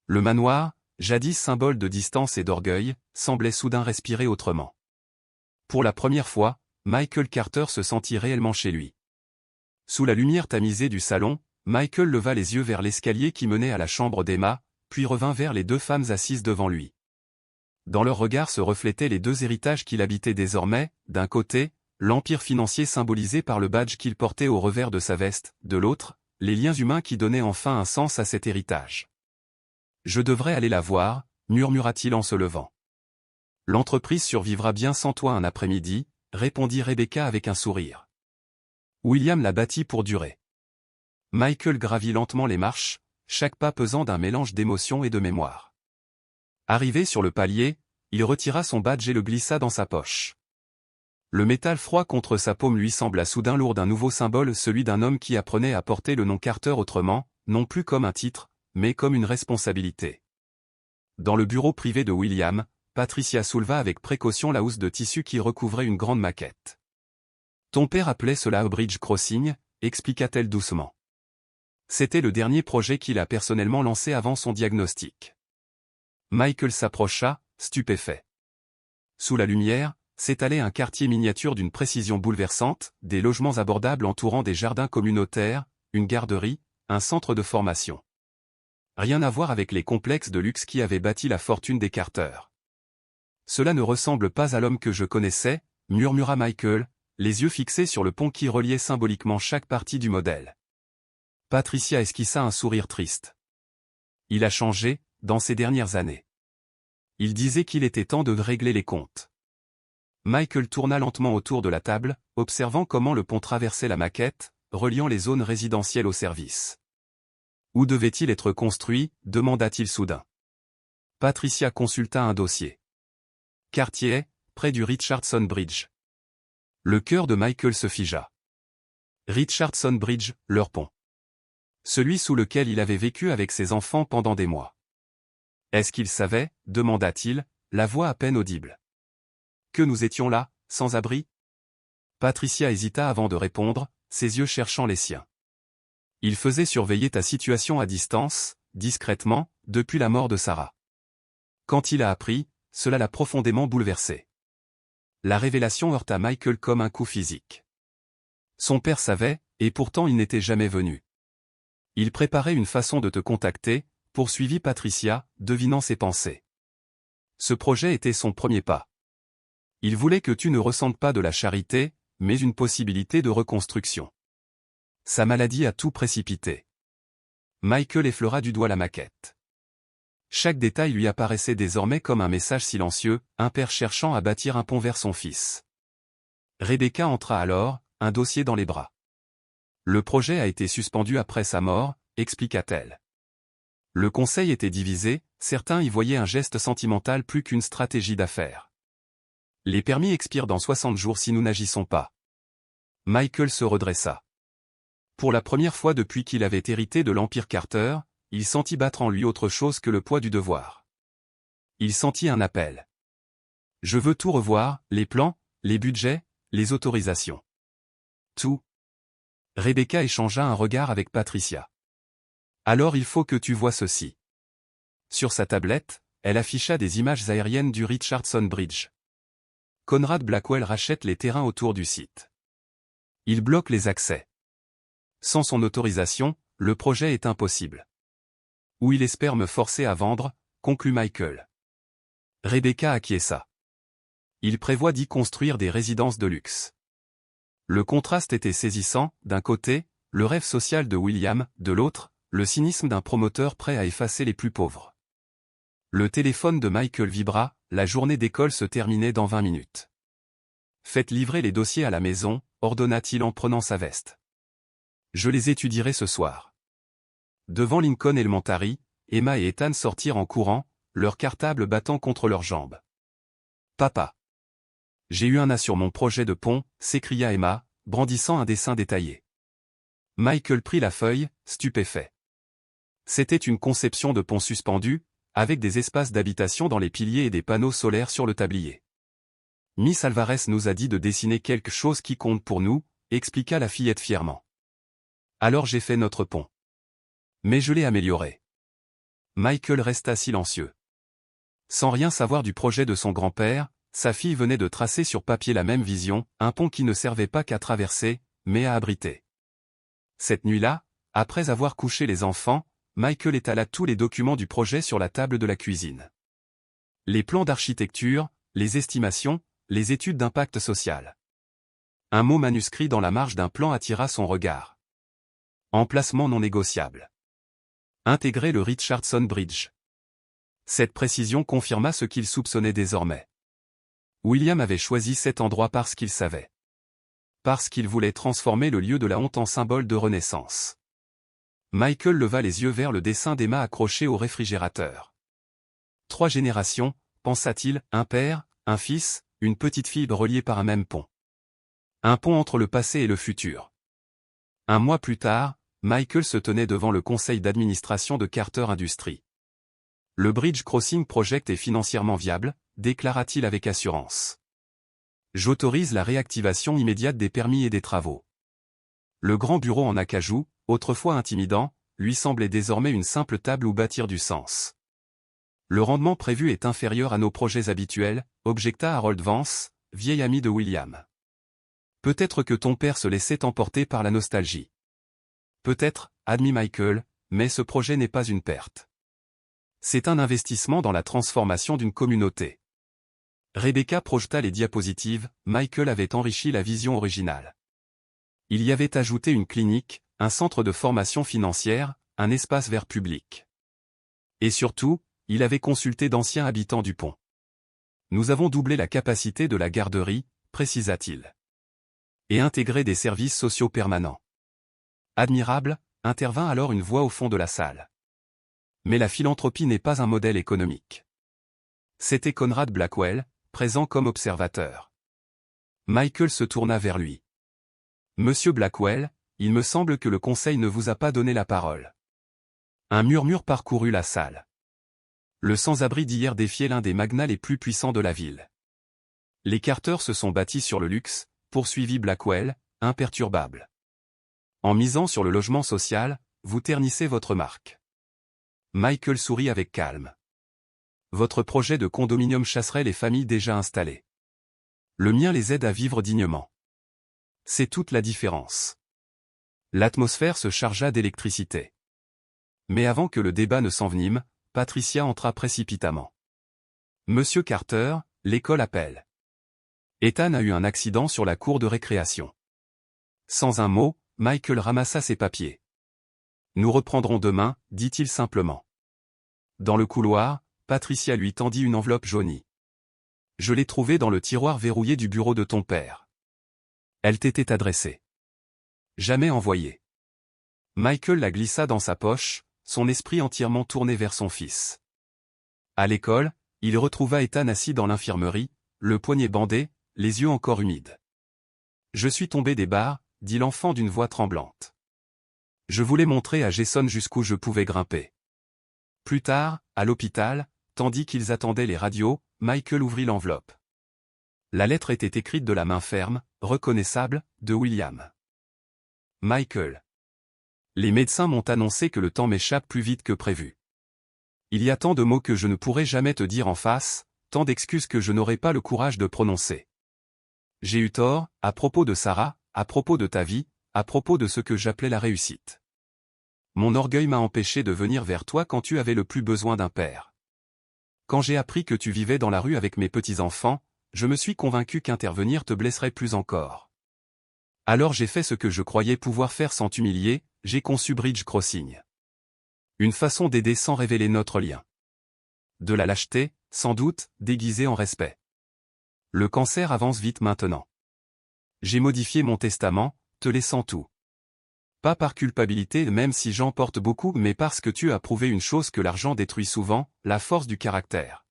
Le manoir, jadis symbole de distance et d'orgueil, semblait soudain respirer autrement. Pour la première fois, Michael Carter se sentit réellement chez lui. Sous la lumière tamisée du salon, Michael leva les yeux vers l'escalier qui menait à la chambre d'Emma, puis revint vers les deux femmes assises devant lui. Dans leurs regards se reflétaient les deux héritages qu'il habitait désormais, d'un côté, l'empire financier symbolisé par le badge qu'il portait au revers de sa veste, de l'autre, les liens humains qui donnaient enfin un sens à cet héritage. « Je devrais aller la voir » murmura-t-il en se levant. « L'entreprise survivra bien sans toi un après-midi » répondit Rebecca avec un sourire. William l'a bâtie pour durer. Michael gravit lentement les marches, chaque pas pesant d'un mélange d'émotion et de mémoire. Arrivé sur le palier, il retira son badge et le glissa dans sa poche. Le métal froid contre sa paume lui sembla soudain lourd d'un nouveau symbole, celui d'un homme qui apprenait à porter le nom Carter autrement, non plus comme un titre, mais comme une responsabilité. Dans le bureau privé de William, Patricia souleva avec précaution la housse de tissu qui recouvrait une grande maquette. « Ton père appelait cela a bridge crossing », expliqua-t-elle doucement. C'était le dernier projet qu'il a personnellement lancé avant son diagnostic. Michael s'approcha, stupéfait. Sous la lumière, s'étalait un quartier miniature d'une précision bouleversante, des logements abordables entourant des jardins communautaires, une garderie, un centre de formation. Rien à voir avec les complexes de luxe qui avaient bâti la fortune des Carter. « Cela ne ressemble pas à l'homme que je connaissais » murmura Michael, les yeux fixés sur le pont qui reliait symboliquement chaque partie du modèle. Patricia esquissa un sourire triste. Il a changé, dans ces dernières années. Il disait qu'il était temps de régler les comptes. Michael tourna lentement autour de la table, observant comment le pont traversait la maquette, reliant les zones résidentielles aux services. Où devait-il être construit, demanda-t-il soudain. Patricia consulta un dossier. Quartier, près du Richardson Bridge. Le cœur de Michael se figea. Richardson Bridge, leur pont. Celui sous lequel il avait vécu avec ses enfants pendant des mois. Est-ce qu'il savait, demanda-t-il, la voix à peine audible. Que nous étions là, sans abri ? Patricia hésita avant de répondre, ses yeux cherchant les siens. Il faisait surveiller ta situation à distance, discrètement, depuis la mort de Sarah. Quand il a appris, cela l'a profondément bouleversé. La révélation heurta Michael comme un coup physique. Son père savait, et pourtant il n'était jamais venu. Il préparait une façon de te contacter, poursuivit Patricia, devinant ses pensées. Ce projet était son premier pas. Il voulait que tu ne ressentes pas de la charité, mais une possibilité de reconstruction. Sa maladie a tout précipité. Michael effleura du doigt la maquette. Chaque détail lui apparaissait désormais comme un message silencieux, un père cherchant à bâtir un pont vers son fils. Rebecca entra alors, un dossier dans les bras. Le projet a été suspendu après sa mort, expliqua-t-elle. Le conseil était divisé, certains y voyaient un geste sentimental plus qu'une stratégie d'affaires. Les permis expirent dans 60 jours si nous n'agissons pas. Michael se redressa. Pour la première fois depuis qu'il avait hérité de l'Empire Carter, il sentit battre en lui autre chose que le poids du devoir. Il sentit un appel. Je veux tout revoir, les plans, les budgets, les autorisations. Tout. Rebecca échangea un regard avec Patricia. Alors il faut que tu vois ceci. Sur sa tablette, elle afficha des images aériennes du Richardson Bridge. Conrad Blackwell rachète les terrains autour du site. Il bloque les accès. Sans son autorisation, le projet est impossible. Ou il espère me forcer à vendre, conclut Michael. Rebecca acquiesça. Il prévoit d'y construire des résidences de luxe. Le contraste était saisissant, d'un côté, le rêve social de William, de l'autre, le cynisme d'un promoteur prêt à effacer les plus pauvres. Le téléphone de Michael vibra, la journée d'école se terminait dans 20 minutes. Faites livrer les dossiers à la maison, ordonna-t-il en prenant sa veste. Je les étudierai ce soir. Devant Lincoln Elementary, Emma et Ethan sortirent en courant, leurs cartables battant contre leurs jambes. Papa. J'ai eu un A sur mon projet de pont, s'écria Emma, brandissant un dessin détaillé. Michael prit la feuille, stupéfait. C'était une conception de pont suspendu, avec des espaces d'habitation dans les piliers et des panneaux solaires sur le tablier. Miss Alvarez nous a dit de dessiner quelque chose qui compte pour nous, expliqua la fillette fièrement. Alors j'ai fait notre pont. Mais je l'ai amélioré. Michael resta silencieux. Sans rien savoir du projet de son grand-père, sa fille venait de tracer sur papier la même vision, un pont qui ne servait pas qu'à traverser, mais à abriter. Cette nuit-là, après avoir couché les enfants, Michael étala tous les documents du projet sur la table de la cuisine. Les plans d'architecture, les estimations, les études d'impact social. Un mot manuscrit dans la marge d'un plan attira son regard. Emplacement non négociable. Intégrer le Richardson Bridge. Cette précision confirma ce qu'il soupçonnait désormais. William avait choisi cet endroit parce qu'il savait. Parce qu'il voulait transformer le lieu de la honte en symbole de renaissance. Michael leva les yeux vers le dessin d'Emma accroché au réfrigérateur. 3 générations, pensa-t-il, un père, un fils, une petite fille reliée par un même pont. Un pont entre le passé et le futur. Un mois plus tard, Michael se tenait devant le conseil d'administration de Carter Industries. Le Bridge Crossing Project est financièrement viable, déclara-t-il avec assurance. J'autorise la réactivation immédiate des permis et des travaux. Le grand bureau en acajou, autrefois intimidant, lui semblait désormais une simple table où bâtir du sens. Le rendement prévu est inférieur à nos projets habituels, objecta Harold Vance, vieil ami de William. Peut-être que ton père se laissait emporter par la nostalgie. Peut-être, admit Michael, mais ce projet n'est pas une perte. C'est un investissement dans la transformation d'une communauté. Rebecca projeta les diapositives, Michael avait enrichi la vision originale. Il y avait ajouté une clinique, un centre de formation financière, un espace vert public. Et surtout, il avait consulté d'anciens habitants du pont. Nous avons doublé la capacité de la garderie, précisa-t-il. Et intégré des services sociaux permanents. Admirable, intervint alors une voix au fond de la salle. Mais la philanthropie n'est pas un modèle économique. C'était Conrad Blackwell, présent comme observateur. Michael se tourna vers lui. Monsieur Blackwell, il me semble que le conseil ne vous a pas donné la parole. Un murmure parcourut la salle. Le sans-abri d'hier défiait l'un des magnats les plus puissants de la ville. Les Carter se sont bâtis sur le luxe, poursuivit Blackwell, imperturbable. En misant sur le logement social, vous ternissez votre marque. Michael sourit avec calme. Votre projet de condominium chasserait les familles déjà installées. Le mien les aide à vivre dignement. C'est toute la différence. L'atmosphère se chargea d'électricité. Mais avant que le débat ne s'envenime, Patricia entra précipitamment. Monsieur Carter, l'école appelle. Ethan a eu un accident sur la cour de récréation. Sans un mot, Michael ramassa ses papiers. Nous reprendrons demain, dit-il simplement. Dans le couloir, Patricia lui tendit une enveloppe jaunie. Je l'ai trouvée dans le tiroir verrouillé du bureau de ton père. Elle t'était adressée. Jamais envoyée. Michael la glissa dans sa poche, son esprit entièrement tourné vers son fils. À l'école, il retrouva Ethan assis dans l'infirmerie, le poignet bandé, les yeux encore humides. Je suis tombé des barres, dit l'enfant d'une voix tremblante. Je voulais montrer à Jason jusqu'où je pouvais grimper. Plus tard, à l'hôpital, tandis qu'ils attendaient les radios, Michael ouvrit l'enveloppe. La lettre était écrite de la main ferme, reconnaissable, de William. Michael. Les médecins m'ont annoncé que le temps m'échappe plus vite que prévu. Il y a tant de mots que je ne pourrai jamais te dire en face, tant d'excuses que je n'aurai pas le courage de prononcer. J'ai eu tort, à propos de Sarah, à propos de ta vie, à propos de ce que j'appelais la réussite. Mon orgueil m'a empêché de venir vers toi quand tu avais le plus besoin d'un père. Quand j'ai appris que tu vivais dans la rue avec mes petits-enfants, je me suis convaincu qu'intervenir te blesserait plus encore. Alors j'ai fait ce que je croyais pouvoir faire sans t'humilier, j'ai conçu Bridge Crossing. Une façon d'aider sans révéler notre lien. De la lâcheté, sans doute, déguisée en respect. Le cancer avance vite maintenant. J'ai modifié mon testament, te laissant tout. Pas par culpabilité même si j'en porte beaucoup mais parce que tu as prouvé une chose que l'argent détruit souvent, la force du caractère.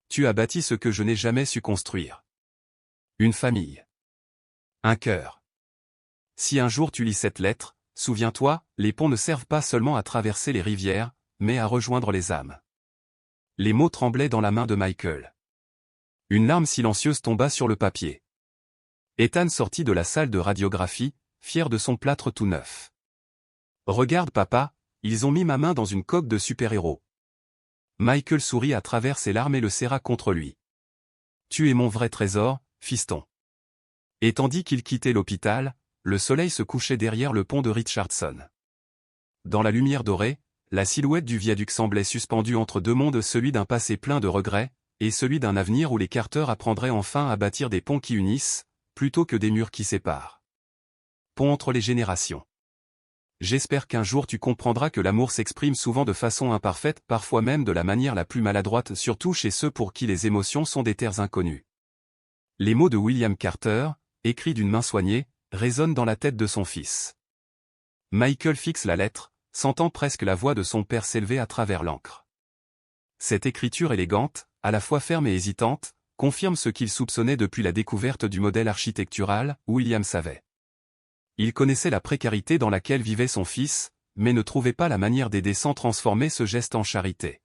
Tu as bâti ce que je n'ai jamais su construire. Une famille. Un cœur. Si un jour tu lis cette lettre, souviens-toi, les ponts ne servent pas seulement à traverser les rivières, mais à rejoindre les âmes. Les mots tremblaient dans la main de Michael. Une larme silencieuse tomba sur le papier. Ethan sortit de la salle de radiographie, fier de son plâtre tout neuf. Regarde papa, ils ont mis ma main dans une coque de super-héros. Michael sourit à travers ses larmes et le serra contre lui. Tu es mon vrai trésor, fiston. Et tandis qu'il quittait l'hôpital, le soleil se couchait derrière le pont de Richardson. Dans la lumière dorée, la silhouette du viaduc semblait suspendue entre deux mondes, celui d'un passé plein de regrets, et celui d'un avenir où les Carter apprendraient enfin à bâtir des ponts qui unissent, plutôt que des murs qui séparent. Pont entre les générations. J'espère qu'un jour tu comprendras que l'amour s'exprime souvent de façon imparfaite, parfois même de la manière la plus maladroite, surtout chez ceux pour qui les émotions sont des terres inconnues. Les mots de William Carter, écrits d'une main soignée, résonnent dans la tête de son fils. Michael fixe la lettre, sentant presque la voix de son père s'élever à travers l'encre. Cette écriture élégante, à la fois ferme et hésitante, confirme ce qu'il soupçonnait depuis la découverte du modèle architectural, William savait. Il connaissait la précarité dans laquelle vivait son fils, mais ne trouvait pas la manière d'aider sans transformer ce geste en charité.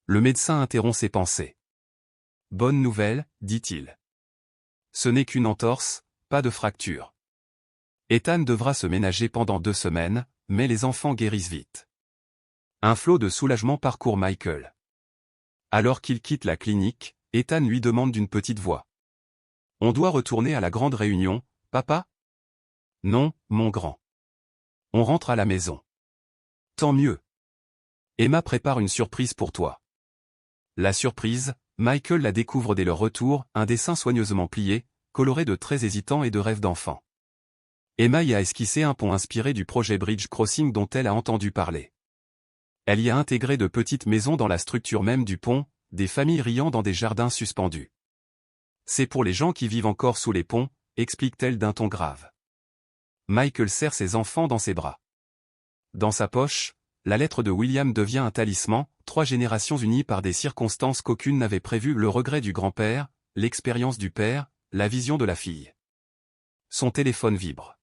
Le médecin interrompt ses pensées. « Bonne nouvelle, dit-il. Ce n'est qu'une entorse, pas de fracture. Ethan devra se ménager pendant 2 semaines, mais les enfants guérissent vite. » Un flot de soulagement parcourt Michael. Alors qu'il quitte la clinique, Ethan lui demande d'une petite voix. « On doit retourner à la grande réunion, papa ? » « Non, mon grand. On rentre à la maison. »« Tant mieux. Emma prépare une surprise pour toi. » La surprise, Michael la découvre dès leur retour, un dessin soigneusement plié, coloré de traits hésitants et de rêves d'enfant. Emma y a esquissé un pont inspiré du projet Bridge Crossing dont elle a entendu parler. Elle y a intégré de petites maisons dans la structure même du pont, des familles riant dans des jardins suspendus. C'est pour les gens qui vivent encore sous les ponts, explique-t-elle d'un ton grave. Michael serre ses enfants dans ses bras. Dans sa poche, la lettre de William devient un talisman, 3 générations unies par des circonstances qu'aucune n'avait prévues, le regret du grand-père, l'expérience du père, la vision de la fille. Son téléphone vibre.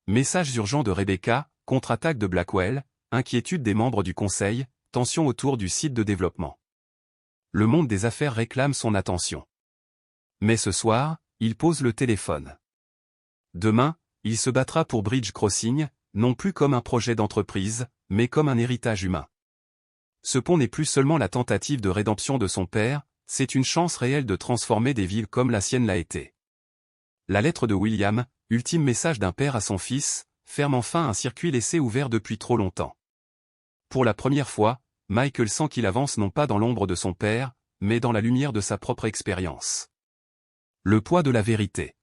Message urgent de Rebecca, contre-attaque de Blackwell, inquiétude des membres du conseil, tension autour du site de développement. Le monde des affaires réclame son attention. Mais ce soir, il pose le téléphone. Demain, il se battra pour Bridge Crossing, non plus comme un projet d'entreprise, mais comme un héritage humain. Ce pont n'est plus seulement la tentative de rédemption de son père, c'est une chance réelle de transformer des villes comme la sienne l'a été. La lettre de William, ultime message d'un père à son fils, ferme enfin un circuit laissé ouvert depuis trop longtemps. Pour la première fois, Michael sent qu'il avance non pas dans l'ombre de son père, mais dans la lumière de sa propre expérience. Le poids de la vérité.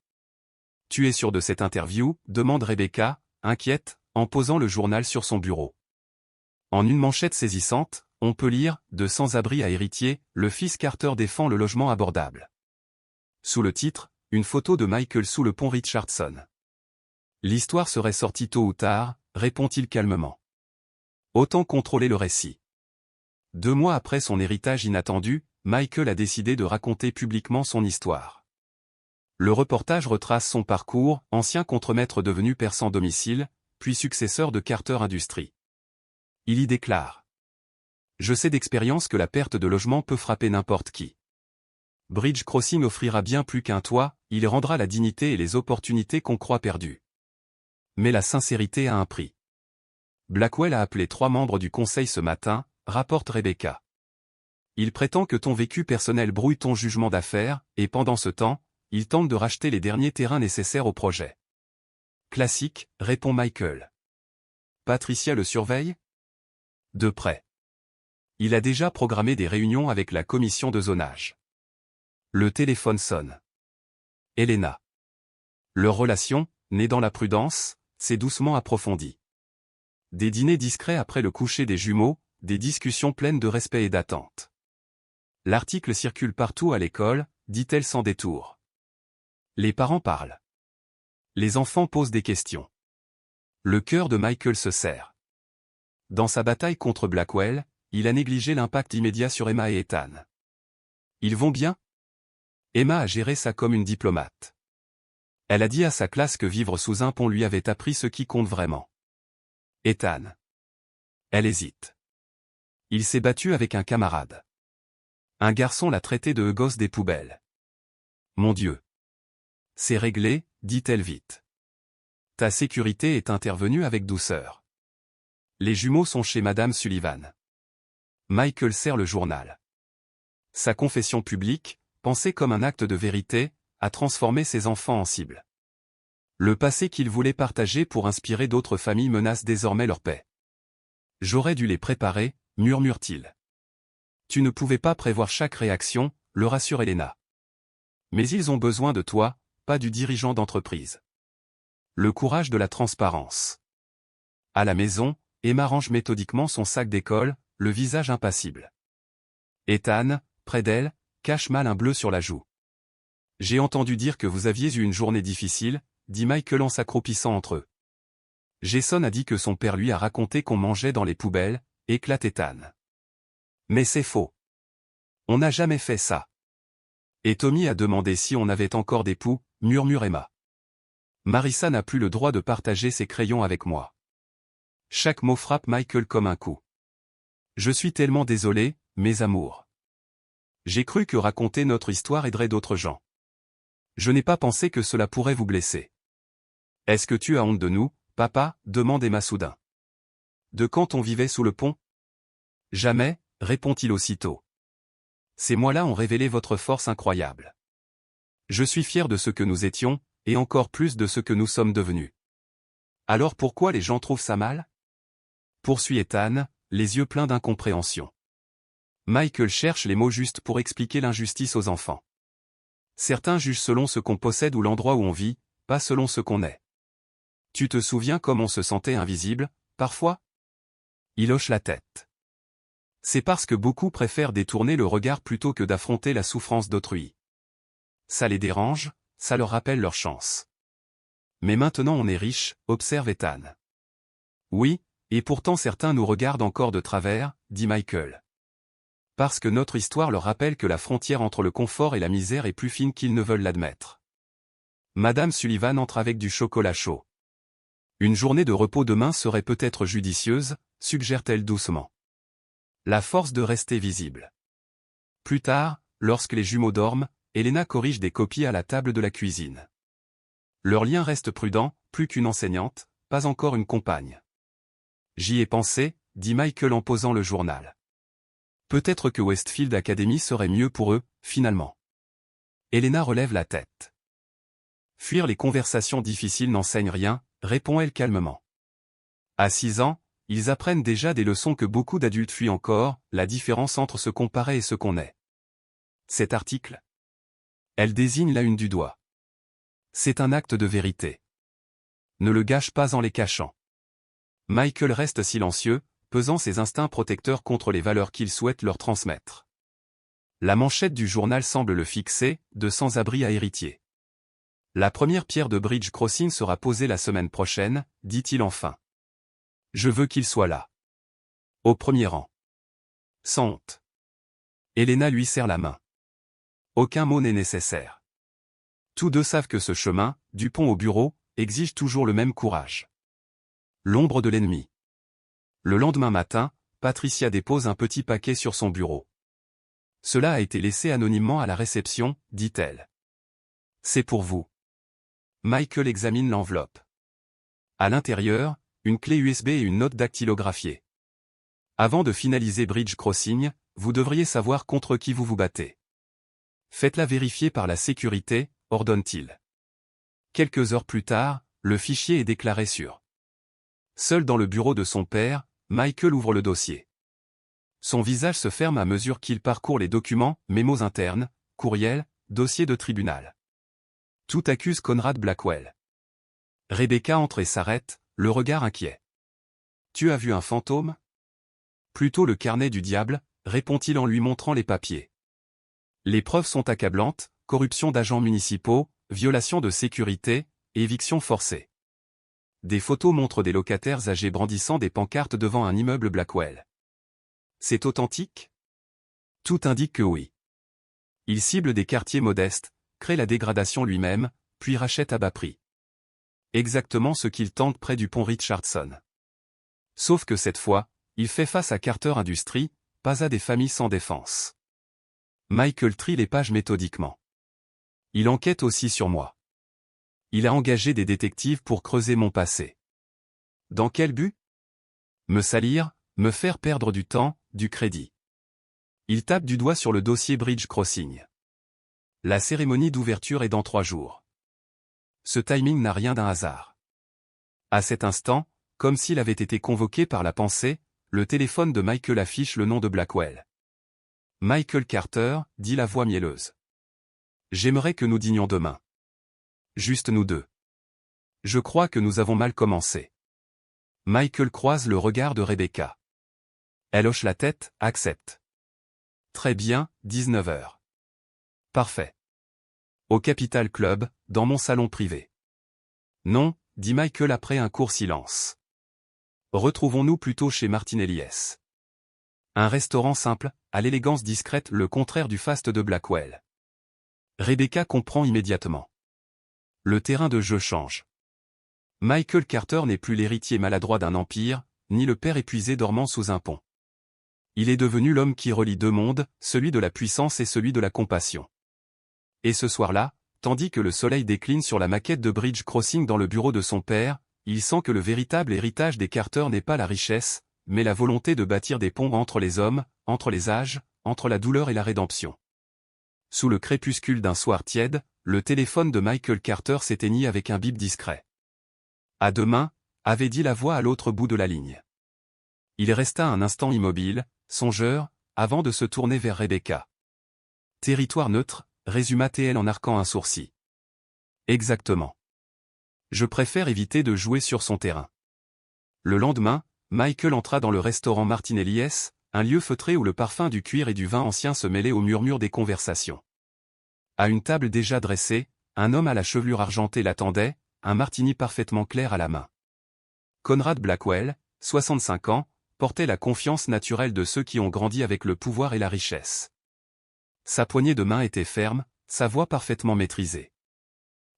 Tu es sûr de cette interview? Demande Rebecca, inquiète, en posant le journal sur son bureau. En une manchette saisissante, on peut lire « De sans-abri à héritier, le fils Carter défend le logement abordable ». Sous le titre, une photo de Michael sous le pont Richardson. L'histoire serait sortie tôt ou tard, répond-il calmement. Autant contrôler le récit. 2 mois après son héritage inattendu, Michael a décidé de raconter publiquement son histoire. Le reportage retrace son parcours, ancien contremaître devenu père sans domicile, puis successeur de Carter Industries. Il y déclare: « Je sais d'expérience que la perte de logement peut frapper n'importe qui. Bridge Crossing offrira bien plus qu'un toit, il rendra la dignité et les opportunités qu'on croit perdues. Mais la sincérité a un prix. » Blackwell a appelé 3 membres du conseil ce matin, rapporte Rebecca. Il prétend que ton vécu personnel brouille ton jugement d'affaires, et pendant ce temps, il tente de racheter les derniers terrains nécessaires au projet. Classique, répond Michael. Patricia le surveille? De près. Il a déjà programmé des réunions avec la commission de zonage. Le téléphone sonne. Elena. Leur relation, née dans la prudence, s'est doucement approfondie. Des dîners discrets après le coucher des jumeaux, des discussions pleines de respect et d'attente. L'article circule partout à l'école, dit-elle sans détour. Les parents parlent. Les enfants posent des questions. Le cœur de Michael se serre. Dans sa bataille contre Blackwell, il a négligé l'impact immédiat sur Emma et Ethan. Ils vont bien? Emma a géré ça comme une diplomate. Elle a dit à sa classe que vivre sous un pont lui avait appris ce qui compte vraiment. Ethan. Elle hésite. Il s'est battu avec un camarade. Un garçon l'a traité de gosse des poubelles. Mon Dieu. C'est réglé, dit-elle vite. Ta sécurité est intervenue avec douceur. Les jumeaux sont chez Madame Sullivan. Michael serre le journal. Sa confession publique, pensée comme un acte de vérité, a transformé ses enfants en cibles. Le passé qu'il voulait partager pour inspirer d'autres familles menace désormais leur paix. J'aurais dû les préparer, murmure-t-il. Tu ne pouvais pas prévoir chaque réaction, le rassure Elena. Mais ils ont besoin de toi, pas du dirigeant d'entreprise. Le courage de la transparence. À la maison, Emma range méthodiquement son sac d'école, le visage impassible. Ethan, près d'elle, cache mal un bleu sur la joue. J'ai entendu dire que vous aviez eu une journée difficile, dit Michael en s'accroupissant entre eux. Jason a dit que son père lui a raconté qu'on mangeait dans les poubelles, éclate Ethan. Mais c'est faux. On n'a jamais fait ça. Et Tommy a demandé si on avait encore des poux, murmure Emma. Marissa n'a plus le droit de partager ses crayons avec moi. Chaque mot frappe Michael comme un coup. Je suis tellement désolé, mes amours. J'ai cru que raconter notre histoire aiderait d'autres gens. Je n'ai pas pensé que cela pourrait vous blesser. Est-ce que tu as honte de nous, papa? Demande Emma soudain. De quand on vivait sous le pont? Jamais, répond-il aussitôt. Ces mois-là ont révélé votre force incroyable. Je suis fier de ce que nous étions, et encore plus de ce que nous sommes devenus. Alors pourquoi les gens trouvent ça mal? Poursuit Ethan, les yeux pleins d'incompréhension. Michael cherche les mots justes pour expliquer l'injustice aux enfants. Certains jugent selon ce qu'on possède ou l'endroit où on vit, pas selon ce qu'on est. Tu te souviens comme on se sentait invisible, parfois? Il hoche la tête. C'est parce que beaucoup préfèrent détourner le regard plutôt que d'affronter la souffrance d'autrui. Ça les dérange, ça leur rappelle leur chance. Mais maintenant on est riche, observe Ethan. Oui, et pourtant certains nous regardent encore de travers, dit Michael. Parce que notre histoire leur rappelle que la frontière entre le confort et la misère est plus fine qu'ils ne veulent l'admettre. Madame Sullivan entre avec du chocolat chaud. Une journée de repos demain serait peut-être judicieuse, suggère-t-elle doucement. La force de rester visible. Plus tard, lorsque les jumeaux dorment, Elena corrige des copies à la table de la cuisine. Leur lien reste prudent, plus qu'une enseignante, pas encore une compagne. J'y ai pensé, dit Michael en posant le journal. Peut-être que Westfield Academy serait mieux pour eux, finalement. Elena relève la tête. Fuir les conversations difficiles n'enseigne rien, répond-elle calmement. À 6 ans, ils apprennent déjà des leçons que beaucoup d'adultes fuient encore, la différence entre ce qu'on paraît et ce qu'on est. Cet article. Elle désigne la une du doigt. C'est un acte de vérité. Ne le gâche pas en les cachant. Michael reste silencieux, pesant ses instincts protecteurs contre les valeurs qu'il souhaite leur transmettre. La manchette du journal semble le fixer, de sans-abri à héritier. La première pierre de Bridge Crossing sera posée la semaine prochaine, dit-il enfin. Je veux qu'il soit là. Au premier rang. Sans honte. Elena lui serre la main. Aucun mot n'est nécessaire. Tous deux savent que ce chemin, du pont au bureau, exige toujours le même courage. L'ombre de l'ennemi. Le lendemain matin, Patricia dépose un petit paquet sur son bureau. Cela a été laissé anonymement à la réception, dit-elle. C'est pour vous. Michael examine l'enveloppe. À l'intérieur, une clé USB et une note dactylographiée. Avant de finaliser Bridge Crossing, vous devriez savoir contre qui vous vous battez. Faites-la vérifier par la sécurité, ordonne-t-il. Quelques heures plus tard, le fichier est déclaré sûr. Seul dans le bureau de son père, Michael ouvre le dossier. Son visage se ferme à mesure qu'il parcourt les documents, mémos internes, courriels, dossiers de tribunal. Tout accuse Conrad Blackwell. Rebecca entre et s'arrête, le regard inquiet. Tu as vu un fantôme? Plutôt le carnet du diable, répond-il en lui montrant les papiers. Les preuves sont accablantes, corruption d'agents municipaux, violation de sécurité, éviction forcée. Des photos montrent des locataires âgés brandissant des pancartes devant un immeuble Blackwell. C'est authentique? Tout indique que oui. Il cible des quartiers modestes, crée la dégradation lui-même, puis rachète à bas prix. Exactement ce qu'il tente près du pont Richardson. Sauf que cette fois, il fait face à Carter Industries, pas à des familles sans défense. Michael trie les pages méthodiquement. Il enquête aussi sur moi. Il a engagé des détectives pour creuser mon passé. Dans quel but? Me salir, me faire perdre du temps, du crédit. Il tape du doigt sur le dossier Bridge Crossing. La cérémonie d'ouverture est dans 3 jours. Ce timing n'a rien d'un hasard. À cet instant, comme s'il avait été convoqué par la pensée, le téléphone de Michael affiche le nom de Blackwell. Michael Carter, dit la voix mielleuse. J'aimerais que nous dînions demain. Juste nous deux. Je crois que nous avons mal commencé. Michael croise le regard de Rebecca. Elle hoche la tête, accepte. Très bien, 19h. Parfait. Au Capital Club, dans mon salon privé. Non, dit Michael après un court silence. Retrouvons-nous plutôt chez Martinelli S. Un restaurant simple, à l'élégance discrète, le contraire du faste de Blackwell. Rebecca comprend immédiatement. Le terrain de jeu change. Michael Carter n'est plus l'héritier maladroit d'un empire, ni le père épuisé dormant sous un pont. Il est devenu l'homme qui relie 2 mondes, celui de la puissance et celui de la compassion. Et ce soir-là, tandis que le soleil décline sur la maquette de Bridge Crossing dans le bureau de son père, il sent que le véritable héritage des Carter n'est pas la richesse, mais la volonté de bâtir des ponts entre les hommes, entre les âges, entre la douleur et la rédemption. Sous le crépuscule d'un soir tiède, le téléphone de Michael Carter s'éteignit avec un bip discret. À demain, avait dit la voix à l'autre bout de la ligne. Il resta un instant immobile, songeur, avant de se tourner vers Rebecca. Territoire neutre, résuma-t-elle en arquant un sourcil. Exactement. Je préfère éviter de jouer sur son terrain. Le lendemain, Michael entra dans le restaurant Martinelli S, un lieu feutré où le parfum du cuir et du vin ancien se mêlait au murmure des conversations. À une table déjà dressée, un homme à la chevelure argentée l'attendait, un martini parfaitement clair à la main. Conrad Blackwell, 65 ans, portait la confiance naturelle de ceux qui ont grandi avec le pouvoir et la richesse. Sa poignée de main était ferme, sa voix parfaitement maîtrisée.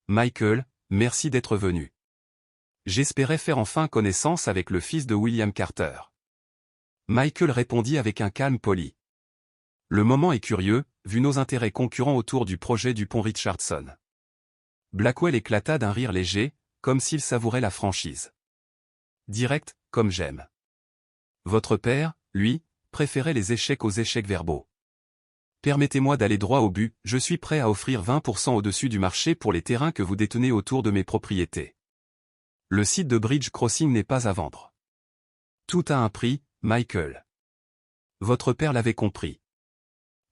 Michael, merci d'être venu. J'espérais faire enfin connaissance avec le fils de William Carter. Michael répondit avec un calme poli. Le moment est curieux, vu nos intérêts concurrents autour du projet du pont Richardson. Blackwell éclata d'un rire léger, comme s'il savourait la franchise. Direct, comme j'aime. Votre père, lui, préférait les échecs aux échecs verbaux. Permettez-moi d'aller droit au but, je suis prêt à offrir 20% au-dessus du marché pour les terrains que vous détenez autour de mes propriétés. Le site de Bridge Crossing n'est pas à vendre. Tout a un prix, Michael. Votre père l'avait compris.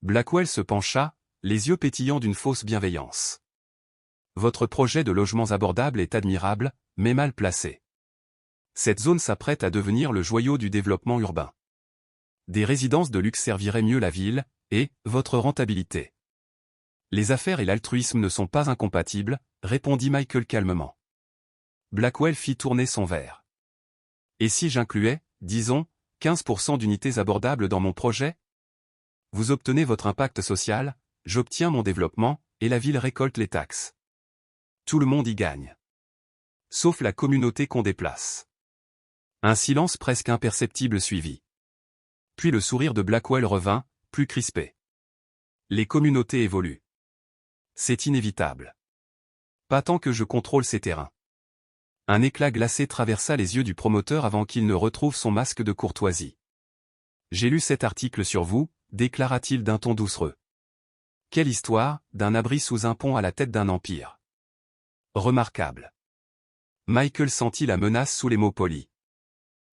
Blackwell se pencha, les yeux pétillants d'une fausse bienveillance. Votre projet de logements abordables est admirable, mais mal placé. Cette zone s'apprête à devenir le joyau du développement urbain. Des résidences de luxe serviraient mieux la ville, et votre rentabilité. Les affaires et l'altruisme ne sont pas incompatibles, répondit Michael calmement. Blackwell fit tourner son verre. Et si j'incluais, disons, 15% d'unités abordables dans mon projet? Vous obtenez votre impact social, j'obtiens mon développement, et la ville récolte les taxes. Tout le monde y gagne. Sauf la communauté qu'on déplace. Un silence presque imperceptible suivit. Puis le sourire de Blackwell revint, plus crispé. Les communautés évoluent. C'est inévitable. Pas tant que je contrôle ces terrains. Un éclat glacé traversa les yeux du promoteur avant qu'il ne retrouve son masque de courtoisie. J'ai lu cet article sur vous, déclara-t-il d'un ton doucereux. Quelle histoire, d'un abri sous un pont à la tête d'un empire. Remarquable. Michael sentit la menace sous les mots polis.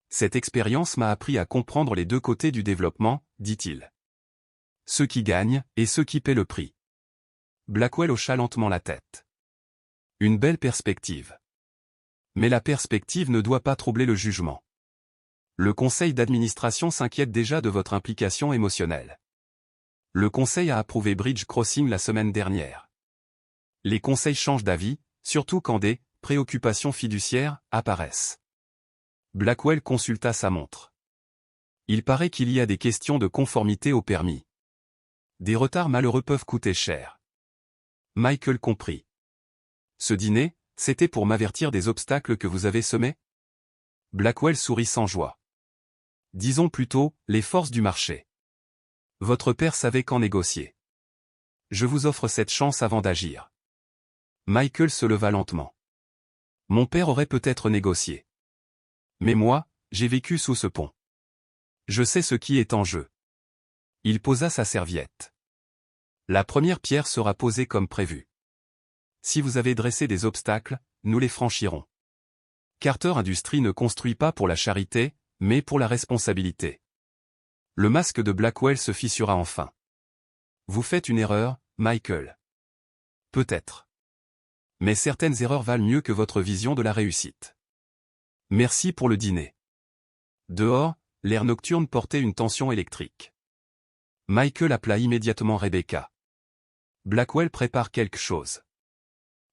Cette expérience m'a appris à comprendre les deux côtés du développement, dit-il. Ceux qui gagnent, et ceux qui paient le prix. Blackwell hocha lentement la tête. Une belle perspective. Mais la perspective ne doit pas troubler le jugement. Le conseil d'administration s'inquiète déjà de votre implication émotionnelle. Le conseil a approuvé Bridge Crossing la semaine dernière. Les conseils changent d'avis, surtout quand des préoccupations fiduciaires apparaissent. Blackwell consulta sa montre. Il paraît qu'il y a des questions de conformité au permis. Des retards malheureux peuvent coûter cher. Michael comprit. Ce dîner, c'était pour m'avertir des obstacles que vous avez semés? Blackwell sourit sans joie. Disons plutôt, les forces du marché. Votre père savait qu'en négocier. Je vous offre cette chance avant d'agir. Michael se leva lentement. Mon père aurait peut-être négocié. Mais moi, j'ai vécu sous ce pont. Je sais ce qui est en jeu. Il posa sa serviette. La première pierre sera posée comme prévu. Si vous avez dressé des obstacles, nous les franchirons. Carter Industries ne construit pas pour la charité, mais pour la responsabilité. Le masque de Blackwell se fissura enfin. Vous faites une erreur, Michael. Peut-être. Mais certaines erreurs valent mieux que votre vision de la réussite. Merci pour le dîner. Dehors, l'air nocturne portait une tension électrique. Michael appela immédiatement Rebecca. Blackwell prépare quelque chose.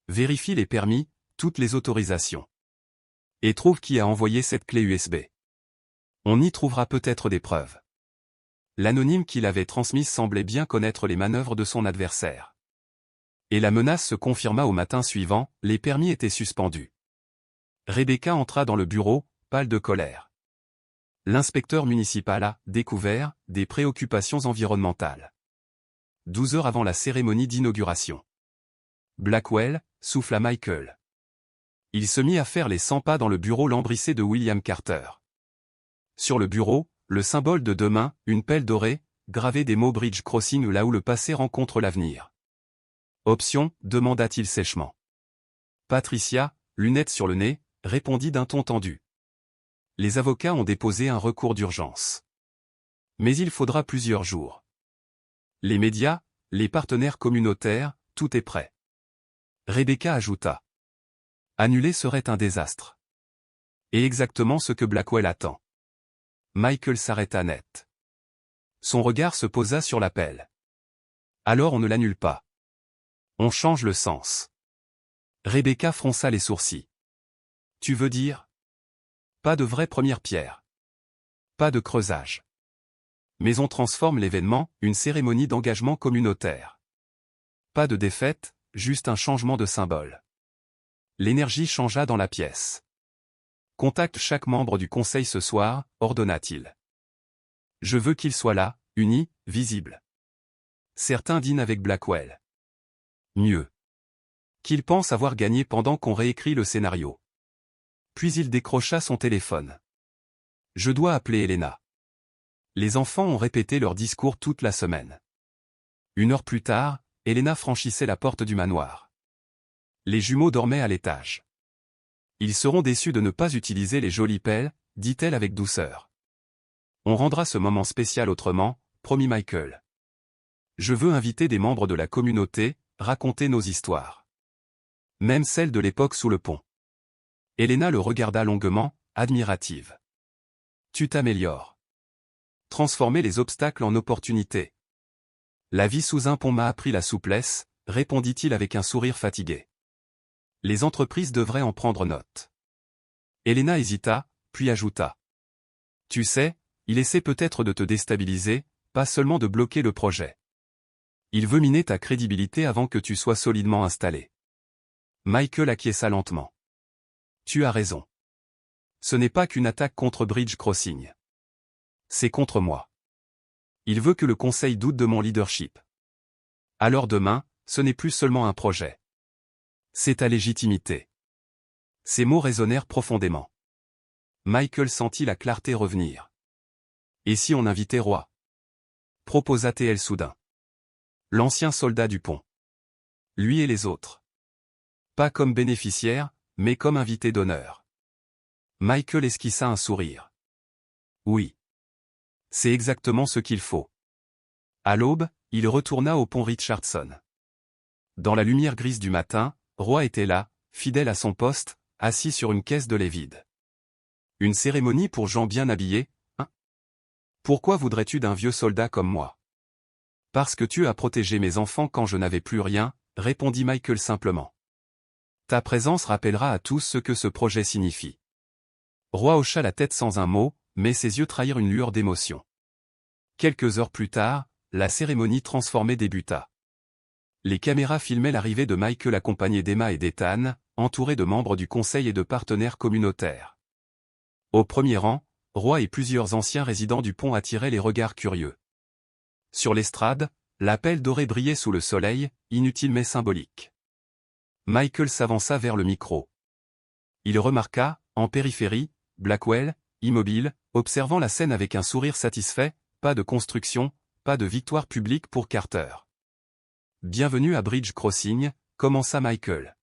Vérifie les permis, toutes les autorisations. Et trouve qui a envoyé cette clé USB. On y trouvera peut-être des preuves. L'anonyme qui l'avait transmise semblait bien connaître les manœuvres de son adversaire. Et la menace se confirma au matin suivant, les permis étaient suspendus. Rebecca entra dans le bureau, pâle de colère. L'inspecteur municipal a découvert des préoccupations environnementales. 12 heures avant la cérémonie d'inauguration. Blackwell, souffla Michael. Il se mit à faire les 100 pas dans le bureau lambrissé de William Carter. Sur le bureau, le symbole de demain, une pelle dorée, gravée des mots Bridge Crossing là où le passé rencontre l'avenir. Option, demanda-t-il sèchement. Patricia, lunettes sur le nez, répondit d'un ton tendu. Les avocats ont déposé un recours d'urgence. Mais il faudra plusieurs jours. Les médias, les partenaires communautaires, tout est prêt. Rebecca ajouta. Annuler serait un désastre. Et exactement ce que Blackwell attend. Michael s'arrêta net. Son regard se posa sur la pelle. Alors on ne l'annule pas. On change le sens. Rebecca fronça les sourcils. Tu veux dire? Pas de vraie première pierre. Pas de creusage. Mais on transforme l'événement, une cérémonie d'engagement communautaire. Pas de défaite, juste un changement de symbole. L'énergie changea dans la pièce. Contacte chaque membre du conseil ce soir, ordonna-t-il. Je veux qu'il soit là, uni, visible. Certains dînent avec Blackwell. Mieux. Qu'il pense avoir gagné pendant qu'on réécrit le scénario. Puis il décrocha son téléphone. Je dois appeler Elena. Les enfants ont répété leur discours toute la semaine. 1 heure plus tard, Elena franchissait la porte du manoir. Les jumeaux dormaient à l'étage. Ils seront déçus de ne pas utiliser les jolies pelles, dit-elle avec douceur. On rendra ce moment spécial autrement, promit Michael. Je veux inviter des membres de la communauté, raconter nos histoires. Même celle de l'époque sous le pont. Elena le regarda longuement, admirative. Tu t'améliores. Transformer les obstacles en opportunités. La vie sous un pont m'a appris la souplesse, répondit-il avec un sourire fatigué. Les entreprises devraient en prendre note. Elena hésita, puis ajouta. Tu sais, il essaie peut-être de te déstabiliser, pas seulement de bloquer le projet. Il veut miner ta crédibilité avant que tu sois solidement installé. Michael acquiesça lentement. Tu as raison. Ce n'est pas qu'une attaque contre Bridge Crossing. C'est contre moi. Il veut que le conseil doute de mon leadership. Alors demain, ce n'est plus seulement un projet. C'est ta légitimité. Ces mots résonnèrent profondément. Michael sentit la clarté revenir. Et si on invitait Roy? Proposa TL soudain. L'ancien soldat du pont. Lui et les autres. Pas comme bénéficiaire, mais comme invité d'honneur. Michael esquissa un sourire. Oui. C'est exactement ce qu'il faut. À l'aube, il retourna au pont Richardson. Dans la lumière grise du matin, Roy était là, fidèle à son poste, assis sur une caisse de lait vide. Une cérémonie pour gens bien habillés, hein? Pourquoi voudrais-tu d'un vieux soldat comme moi? Parce que tu as protégé mes enfants quand je n'avais plus rien, répondit Michael simplement. Ta présence rappellera à tous ce que ce projet signifie. Roy hocha la tête sans un mot, mais ses yeux trahirent une lueur d'émotion. Quelques heures plus tard, la cérémonie transformée débuta. Les caméras filmaient l'arrivée de Michael accompagné d'Emma et d'Ethan, entourés de membres du conseil et de partenaires communautaires. Au premier rang, Roy et plusieurs anciens résidents du pont attiraient les regards curieux. Sur l'estrade, la pelle dorée brillait sous le soleil, inutile mais symbolique. Michael s'avança vers le micro. Il remarqua, en périphérie, Blackwell, immobile, observant la scène avec un sourire satisfait, pas de construction, pas de victoire publique pour Carter. Bienvenue à Bridge Crossing, commença Michael.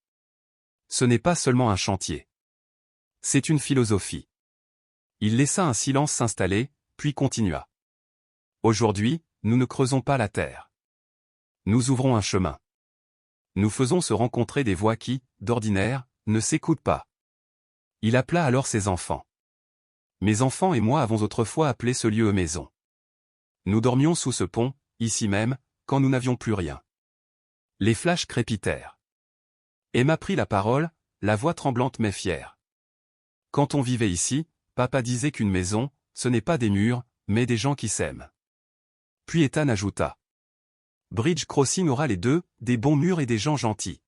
Ce n'est pas seulement un chantier. C'est une philosophie. Il laissa un silence s'installer, puis continua. Aujourd'hui, nous ne creusons pas la terre. Nous ouvrons un chemin. Nous faisons se rencontrer des voix qui, d'ordinaire, ne s'écoutent pas. Il appela alors ses enfants. Mes enfants et moi avons autrefois appelé ce lieu maison. Nous dormions sous ce pont, ici même, quand nous n'avions plus rien. Les flashs crépitèrent. Emma prit la parole, la voix tremblante mais fière. Quand on vivait ici, papa disait qu'une maison, ce n'est pas des murs, mais des gens qui s'aiment. Puis Ethan ajouta. Bridge Crossing aura les deux, des bons murs et des gens gentils.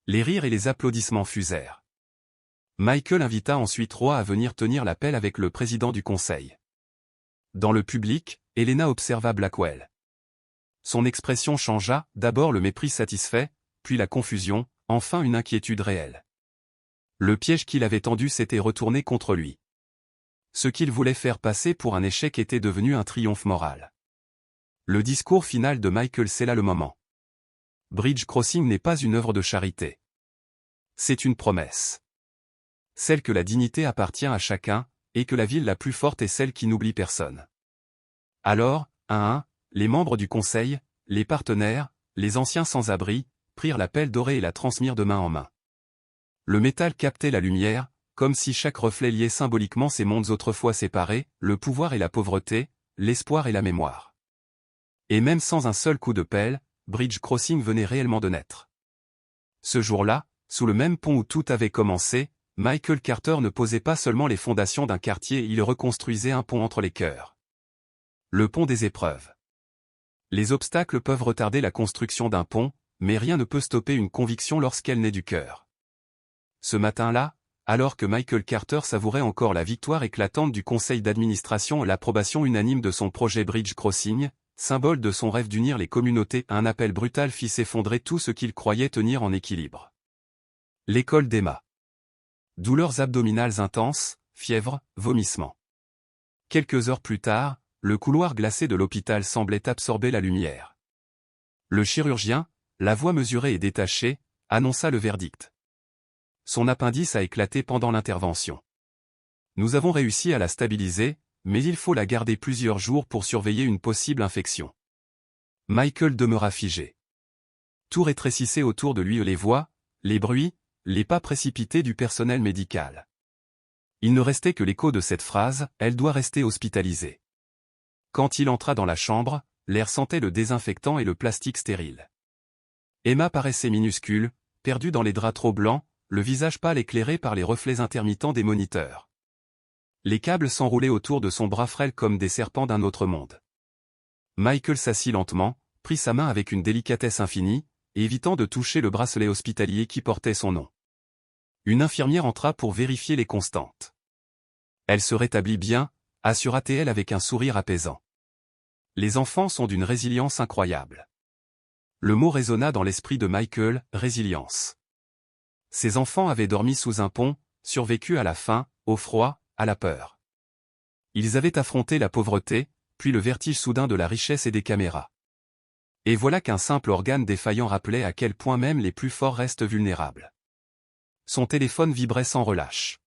Les rires et les applaudissements fusèrent. Michael invita ensuite Roy à venir tenir l'appel avec le président du conseil. Dans le public, Elena observa Blackwell. Son expression changea, d'abord le mépris satisfait, puis la confusion, enfin une inquiétude réelle. Le piège qu'il avait tendu s'était retourné contre lui. Ce qu'il voulait faire passer pour un échec était devenu un triomphe moral. Le discours final de Michael scella le moment. Bridge Crossing n'est pas une œuvre de charité. C'est une promesse. Celle que la dignité appartient à chacun, et que la ville la plus forte est celle qui n'oublie personne. Alors, un à un, les membres du conseil, les partenaires, les anciens sans-abri, prirent la pelle dorée et la transmirent de main en main. Le métal captait la lumière, comme si chaque reflet liait symboliquement ces mondes autrefois séparés, le pouvoir et la pauvreté, l'espoir et la mémoire. Et même sans un seul coup de pelle, Bridge Crossing venait réellement de naître. Ce jour-là, sous le même pont où tout avait commencé, Michael Carter ne posait pas seulement les fondations d'un quartier, il reconstruisait un pont entre les cœurs. Le pont des épreuves. Les obstacles peuvent retarder la construction d'un pont, mais rien ne peut stopper une conviction lorsqu'elle naît du cœur. Ce matin-là, alors que Michael Carter savourait encore la victoire éclatante du conseil d'administration et l'approbation unanime de son projet Bridge Crossing, symbole de son rêve d'unir les communautés, un appel brutal fit s'effondrer tout ce qu'il croyait tenir en équilibre. L'école d'Emma. Douleurs abdominales intenses, fièvre, vomissements. Quelques heures plus tard, le couloir glacé de l'hôpital semblait absorber la lumière. Le chirurgien, la voix mesurée et détachée, annonça le verdict. Son appendice a éclaté pendant l'intervention. Nous avons réussi à la stabiliser, mais il faut la garder plusieurs jours pour surveiller une possible infection. Michael demeura figé. Tout rétrécissait autour de lui, les voix, les bruits, les pas précipités du personnel médical. Il ne restait que l'écho de cette phrase, « Elle doit rester hospitalisée ». Quand il entra dans la chambre, l'air sentait le désinfectant et le plastique stérile. Emma paraissait minuscule, perdue dans les draps trop blancs, le visage pâle éclairé par les reflets intermittents des moniteurs. Les câbles s'enroulaient autour de son bras frêle comme des serpents d'un autre monde. Michael s'assit lentement, prit sa main avec une délicatesse infinie, évitant de toucher le bracelet hospitalier qui portait son nom. Une infirmière entra pour vérifier les constantes. Elle se rétablit bien, assura-t-elle avec un sourire apaisant. Les enfants sont d'une résilience incroyable. Le mot résonna dans l'esprit de Michael, résilience. Ces enfants avaient dormi sous un pont, survécu à la faim, au froid, à la peur. Ils avaient affronté la pauvreté, puis le vertige soudain de la richesse et des caméras. Et voilà qu'un simple organe défaillant rappelait à quel point même les plus forts restent vulnérables. Son téléphone vibrait sans relâche.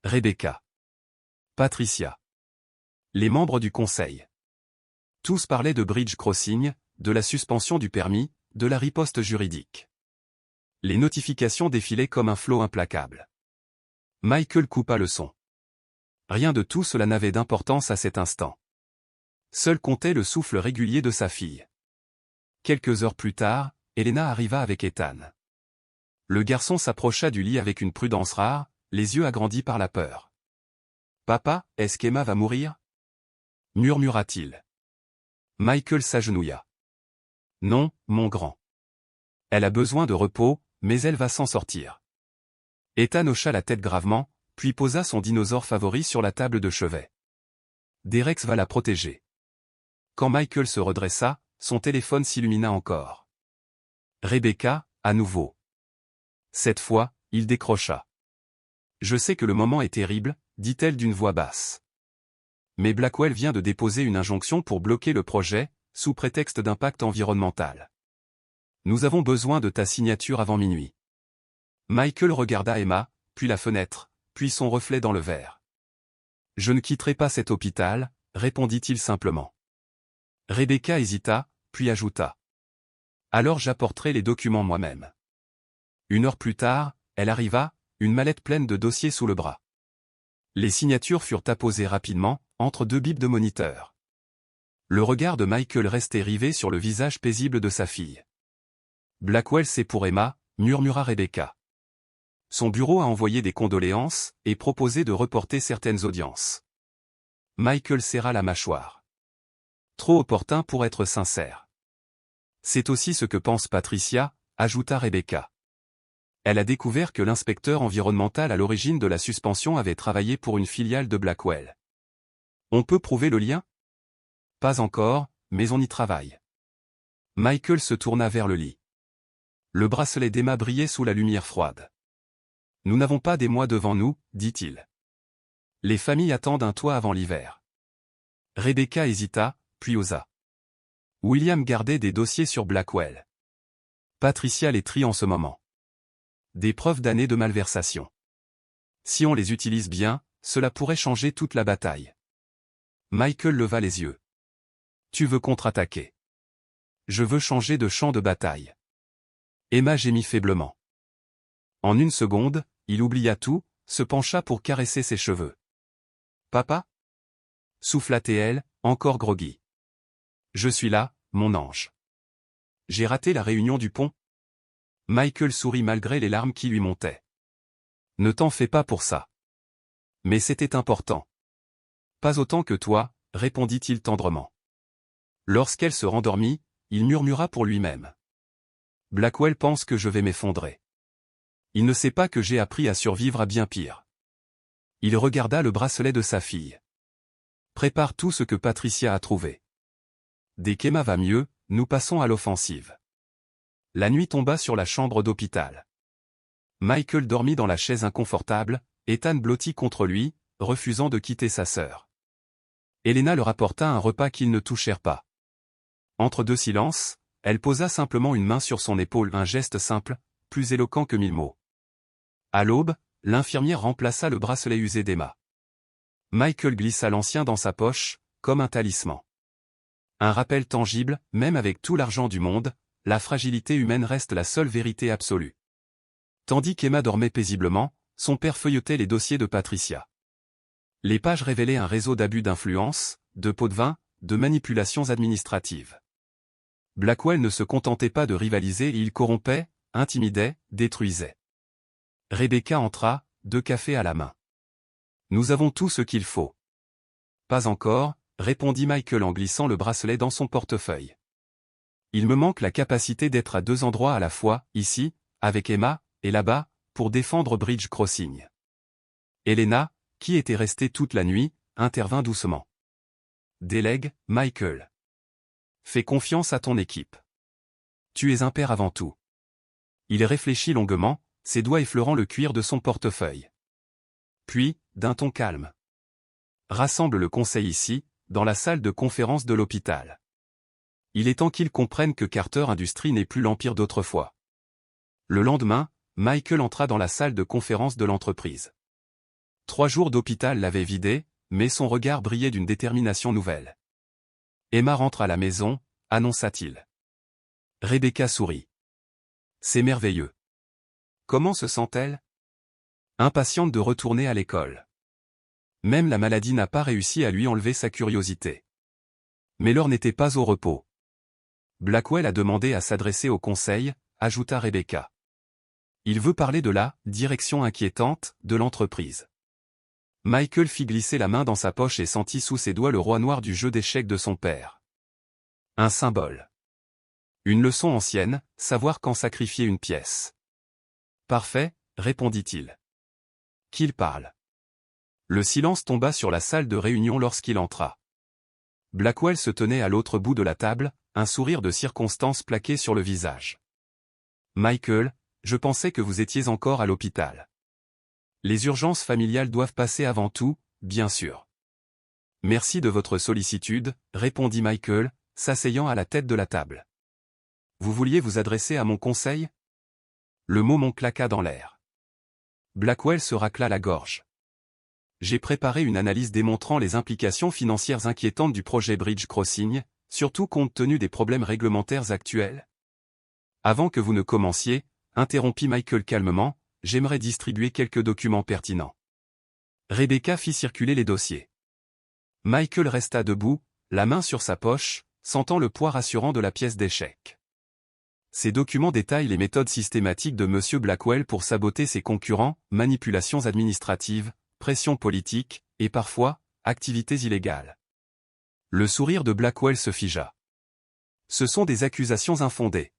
Rebecca. Patricia. Les membres du conseil. Tous parlaient de bridge crossing, de la suspension du permis, de la riposte juridique. Les notifications défilaient comme un flot implacable. Michael coupa le son. Rien de tout cela n'avait d'importance à cet instant. Seul comptait le souffle régulier de sa fille. Quelques heures plus tard, Elena arriva avec Ethan. Le garçon s'approcha du lit avec une prudence rare, les yeux agrandis par la peur. « Papa, est-ce qu'Emma va mourir » murmura-t-il. Michael s'agenouilla. « Non, mon grand. Elle a besoin de repos, mais elle va s'en sortir. » Ethan hocha la tête gravement, puis posa son dinosaure favori sur la table de chevet. « Derex va la protéger. » Quand Michael se redressa, son téléphone s'illumina encore. Rebecca, à nouveau. Cette fois, il décrocha. « Je sais que le moment est terrible, » dit-elle d'une voix basse. Mais Blackwell vient de déposer une injonction pour bloquer le projet, sous prétexte d'impact environnemental. Nous avons besoin de ta signature avant minuit. Michael regarda Emma, puis la fenêtre, puis son reflet dans le verre. « Je ne quitterai pas cet hôpital, » répondit-il simplement. Rebecca hésita, puis ajouta. « Alors j'apporterai les documents moi-même. » 1 heure plus tard, elle arriva, une mallette pleine de dossiers sous le bras. Les signatures furent apposées rapidement, entre 2 bips de moniteur. Le regard de Michael restait rivé sur le visage paisible de sa fille. « Blackwell c'est pour Emma » murmura Rebecca. Son bureau a envoyé des condoléances, et proposé de reporter certaines audiences. Michael serra la mâchoire. Trop opportun pour être sincère. C'est aussi ce que pense Patricia, ajouta Rebecca. Elle a découvert que l'inspecteur environnemental à l'origine de la suspension avait travaillé pour une filiale de Blackwell. On peut prouver le lien ? Pas encore, mais on y travaille. Michael se tourna vers le lit. Le bracelet d'Emma brillait sous la lumière froide. Nous n'avons pas des mois devant nous, dit-il. Les familles attendent un toit avant l'hiver. Rebecca hésita, puis osa. William gardait des dossiers sur Blackwell. Patricia les trie en ce moment. Des preuves d'années de malversation. Si on les utilise bien, cela pourrait changer toute la bataille. Michael leva les yeux. Tu veux contre-attaquer. Je veux changer de champ de bataille. Emma gémit faiblement. En 1 seconde, il oublia tout, se pencha pour caresser ses cheveux. Papa ? Souffla-t-elle, encore groggy. Je suis là, mon ange. J'ai raté la réunion du pont ? Michael sourit malgré les larmes qui lui montaient. Ne t'en fais pas pour ça. Mais c'était important. Pas autant que toi, répondit-il tendrement. Lorsqu'elle se rendormit, il murmura pour lui-même. Blackwell pense que je vais m'effondrer. Il ne sait pas que j'ai appris à survivre à bien pire. Il regarda le bracelet de sa fille. Prépare tout ce que Patricia a trouvé. Dès qu'Emma va mieux, nous passons à l'offensive. La nuit tomba sur la chambre d'hôpital. Michael dormit dans la chaise inconfortable, Ethan blotti contre lui, refusant de quitter sa sœur. Elena leur apporta un repas qu'ils ne touchèrent pas. Entre 2 silences, elle posa simplement une main sur son épaule, un geste simple, plus éloquent que 1000 mots. À l'aube, l'infirmière remplaça le bracelet usé d'Emma. Michael glissa l'ancien dans sa poche, comme un talisman. Un rappel tangible, même avec tout l'argent du monde, la fragilité humaine reste la seule vérité absolue. Tandis qu'Emma dormait paisiblement, son père feuilletait les dossiers de Patricia. Les pages révélaient un réseau d'abus d'influence, de pots de vin, de manipulations administratives. Blackwell ne se contentait pas de rivaliser et il corrompait, intimidait, détruisait. Rebecca entra, 2 cafés à la main. Nous avons tout ce qu'il faut. Pas encore, répondit Michael en glissant le bracelet dans son portefeuille. Il me manque la capacité d'être à 2 endroits à la fois, ici, avec Emma, et là-bas, pour défendre Bridge Crossing. Elena, qui était restée toute la nuit, intervint doucement. Délègue, Michael. Fais confiance à ton équipe. Tu es un père avant tout. Il réfléchit longuement, ses doigts effleurant le cuir de son portefeuille. Puis, d'un ton calme. Rassemble le conseil ici, dans la salle de conférence de l'hôpital. Il est temps qu'ils comprennent que Carter Industries n'est plus l'empire d'autrefois. Le lendemain, Michael entra dans la salle de conférence de l'entreprise. 3 jours d'hôpital l'avaient vidé, mais son regard brillait d'une détermination nouvelle. Emma rentre à la maison, annonça-t-il. Rebecca sourit. C'est merveilleux. Comment se sent-elle? Impatiente de retourner à l'école. Même la maladie n'a pas réussi à lui enlever sa curiosité. Mais l'heure n'était pas au repos. Blackwell a demandé à s'adresser au conseil, ajouta Rebecca. Il veut parler de la direction inquiétante de l'entreprise. Michael fit glisser la main dans sa poche et sentit sous ses doigts le roi noir du jeu d'échecs de son père. Un symbole. Une leçon ancienne, savoir quand sacrifier une pièce. Parfait, répondit-il. Qu'il parle. Le silence tomba sur la salle de réunion lorsqu'il entra. Blackwell se tenait à l'autre bout de la table, un sourire de circonstance plaqué sur le visage. Michael, je pensais que vous étiez encore à l'hôpital. Les urgences familiales doivent passer avant tout, bien sûr. Merci de votre sollicitude, répondit Michael, s'asseyant à la tête de la table. Vous vouliez vous adresser à mon conseil? Le mot m'en claqua dans l'air. Blackwell se racla la gorge. J'ai préparé une analyse démontrant les implications financières inquiétantes du projet Bridge Crossing, surtout compte tenu des problèmes réglementaires actuels. Avant que vous ne commenciez, interrompit Michael calmement, j'aimerais distribuer quelques documents pertinents. Rebecca fit circuler les dossiers. Michael resta debout, la main sur sa poche, sentant le poids rassurant de la pièce d'échecs. Ces documents détaillent les méthodes systématiques de M. Blackwell pour saboter ses concurrents, manipulations administratives, pression politique, et parfois, activités illégales. Le sourire de Blackwell se figea. Ce sont des accusations infondées.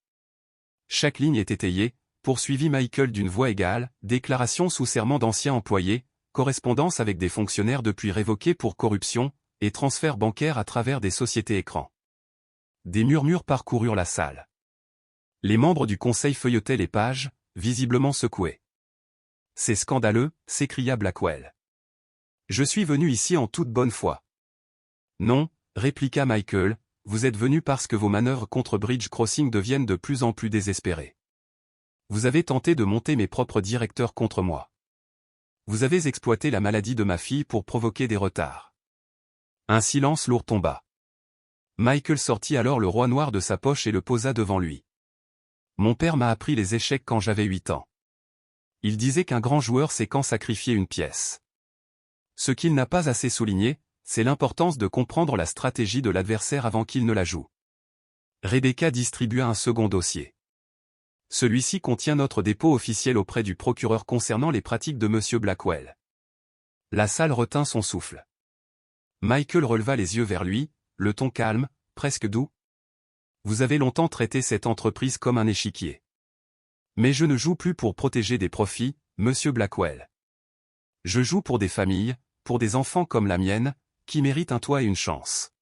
Chaque ligne est étayée, poursuivit Michael d'une voix égale, déclaration sous serment d'anciens employés, correspondance avec des fonctionnaires depuis révoqués pour corruption, et transferts bancaires à travers des sociétés écrans. Des murmures parcoururent la salle. Les membres du conseil feuilletaient les pages, visiblement secoués. C'est scandaleux, s'écria Blackwell. Je suis venu ici en toute bonne foi. Non, répliqua Michael, vous êtes venu parce que vos manœuvres contre Bridge Crossing deviennent de plus en plus désespérées. Vous avez tenté de monter mes propres directeurs contre moi. Vous avez exploité la maladie de ma fille pour provoquer des retards. Un silence lourd tomba. Michael sortit alors le roi noir de sa poche et le posa devant lui. Mon père m'a appris les échecs quand j'avais 8 ans. Il disait qu'un grand joueur sait quand sacrifier une pièce. Ce qu'il n'a pas assez souligné, c'est l'importance de comprendre la stratégie de l'adversaire avant qu'il ne la joue. Rebecca distribua un second dossier. Celui-ci contient notre dépôt officiel auprès du procureur concernant les pratiques de M. Blackwell. La salle retint son souffle. Michael releva les yeux vers lui, le ton calme, presque doux. Vous avez longtemps traité cette entreprise comme un échiquier. Mais je ne joue plus pour protéger des profits, M. Blackwell. Je joue pour des familles, pour des enfants comme la mienne, qui méritent un toit et une chance.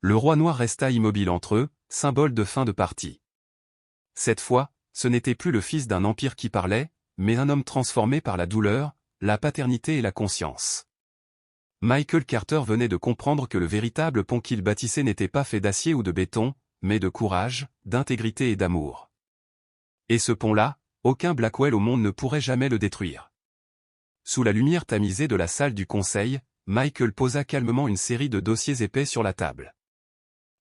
Le roi noir resta immobile entre eux, symbole de fin de partie. Cette fois, ce n'était plus le fils d'un empire qui parlait, mais un homme transformé par la douleur, la paternité et la conscience. Michael Carter venait de comprendre que le véritable pont qu'il bâtissait n'était pas fait d'acier ou de béton, mais de courage, d'intégrité et d'amour. Et ce pont-là, aucun Blackwell au monde ne pourrait jamais le détruire. Sous la lumière tamisée de la salle du conseil, Michael posa calmement une série de dossiers épais sur la table.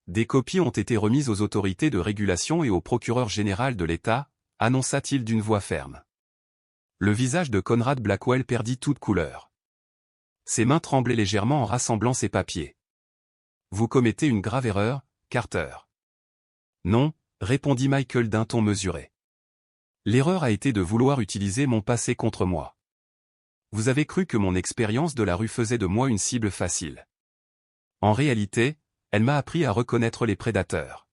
Des copies ont été remises aux autorités de régulation et au procureur général de l'État, annonça-t-il d'une voix ferme. Le visage de Conrad Blackwell perdit toute couleur. Ses mains tremblaient légèrement en rassemblant ses papiers. Vous commettez une grave erreur, Carter. Non, répondit Michael d'un ton mesuré. L'erreur a été de vouloir utiliser mon passé contre moi. Vous avez cru que mon expérience de la rue faisait de moi une cible facile. En réalité, elle m'a appris à reconnaître les prédateurs.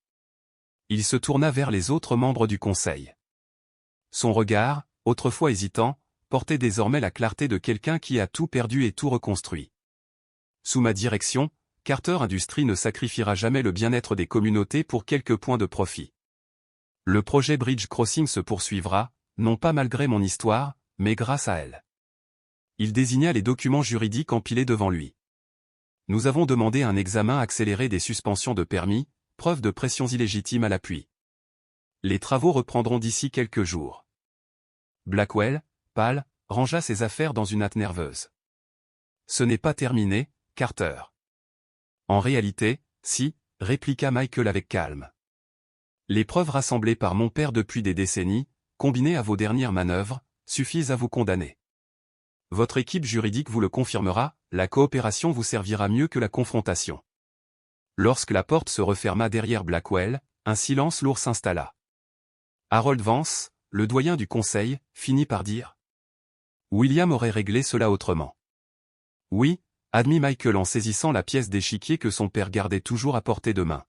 Il se tourna vers les autres membres du conseil. Son regard, autrefois hésitant, portait désormais la clarté de quelqu'un qui a tout perdu et tout reconstruit. Sous ma direction, Carter Industries ne sacrifiera jamais le bien-être des communautés pour quelques points de profit. Le projet Bridge Crossing se poursuivra, non pas malgré mon histoire, mais grâce à elle. Il désigna les documents juridiques empilés devant lui. Nous avons demandé un examen accéléré des suspensions de permis, preuve de pressions illégitimes à l'appui. Les travaux reprendront d'ici quelques jours. Blackwell, pâle, rangea ses affaires dans une hâte nerveuse. Ce n'est pas terminé, Carter. En réalité, si, répliqua Michael avec calme. Les preuves rassemblées par mon père depuis des décennies, combinées à vos dernières manœuvres, suffisent à vous condamner. Votre équipe juridique vous le confirmera, la coopération vous servira mieux que la confrontation. Lorsque la porte se referma derrière Blackwell, un silence lourd s'installa. Harold Vance, le doyen du conseil, finit par dire. William aurait réglé cela autrement. Oui, admit Michael en saisissant la pièce d'échiquier que son père gardait toujours à portée de main.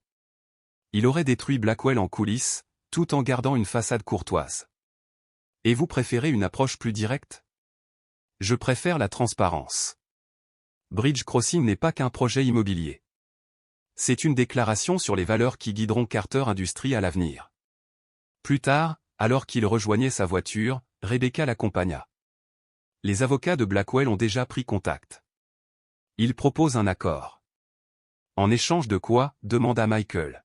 Il aurait détruit Blackwell en coulisses, tout en gardant une façade courtoise. Et vous préférez une approche plus directe? Je préfère la transparence. Bridge Crossing n'est pas qu'un projet immobilier. C'est une déclaration sur les valeurs qui guideront Carter Industries à l'avenir. Plus tard, alors qu'il rejoignait sa voiture, Rebecca l'accompagna. Les avocats de Blackwell ont déjà pris contact. Ils proposent un accord. En échange de quoi, demanda Michael.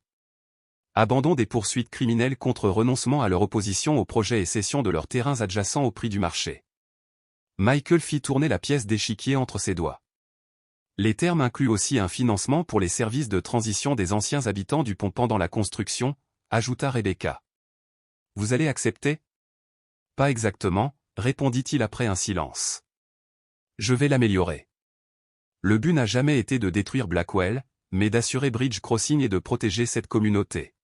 Abandon des poursuites criminelles contre renoncement à leur opposition au projet et cession de leurs terrains adjacents au prix du marché. Michael fit tourner la pièce d'échiquier entre ses doigts. Les termes incluent aussi un financement pour les services de transition des anciens habitants du pont pendant la construction, ajouta Rebecca. Vous allez accepter? Pas exactement, répondit-il après un silence. Je vais l'améliorer. Le but n'a jamais été de détruire Blackwell, mais d'assurer Bridge Crossing et de protéger cette communauté.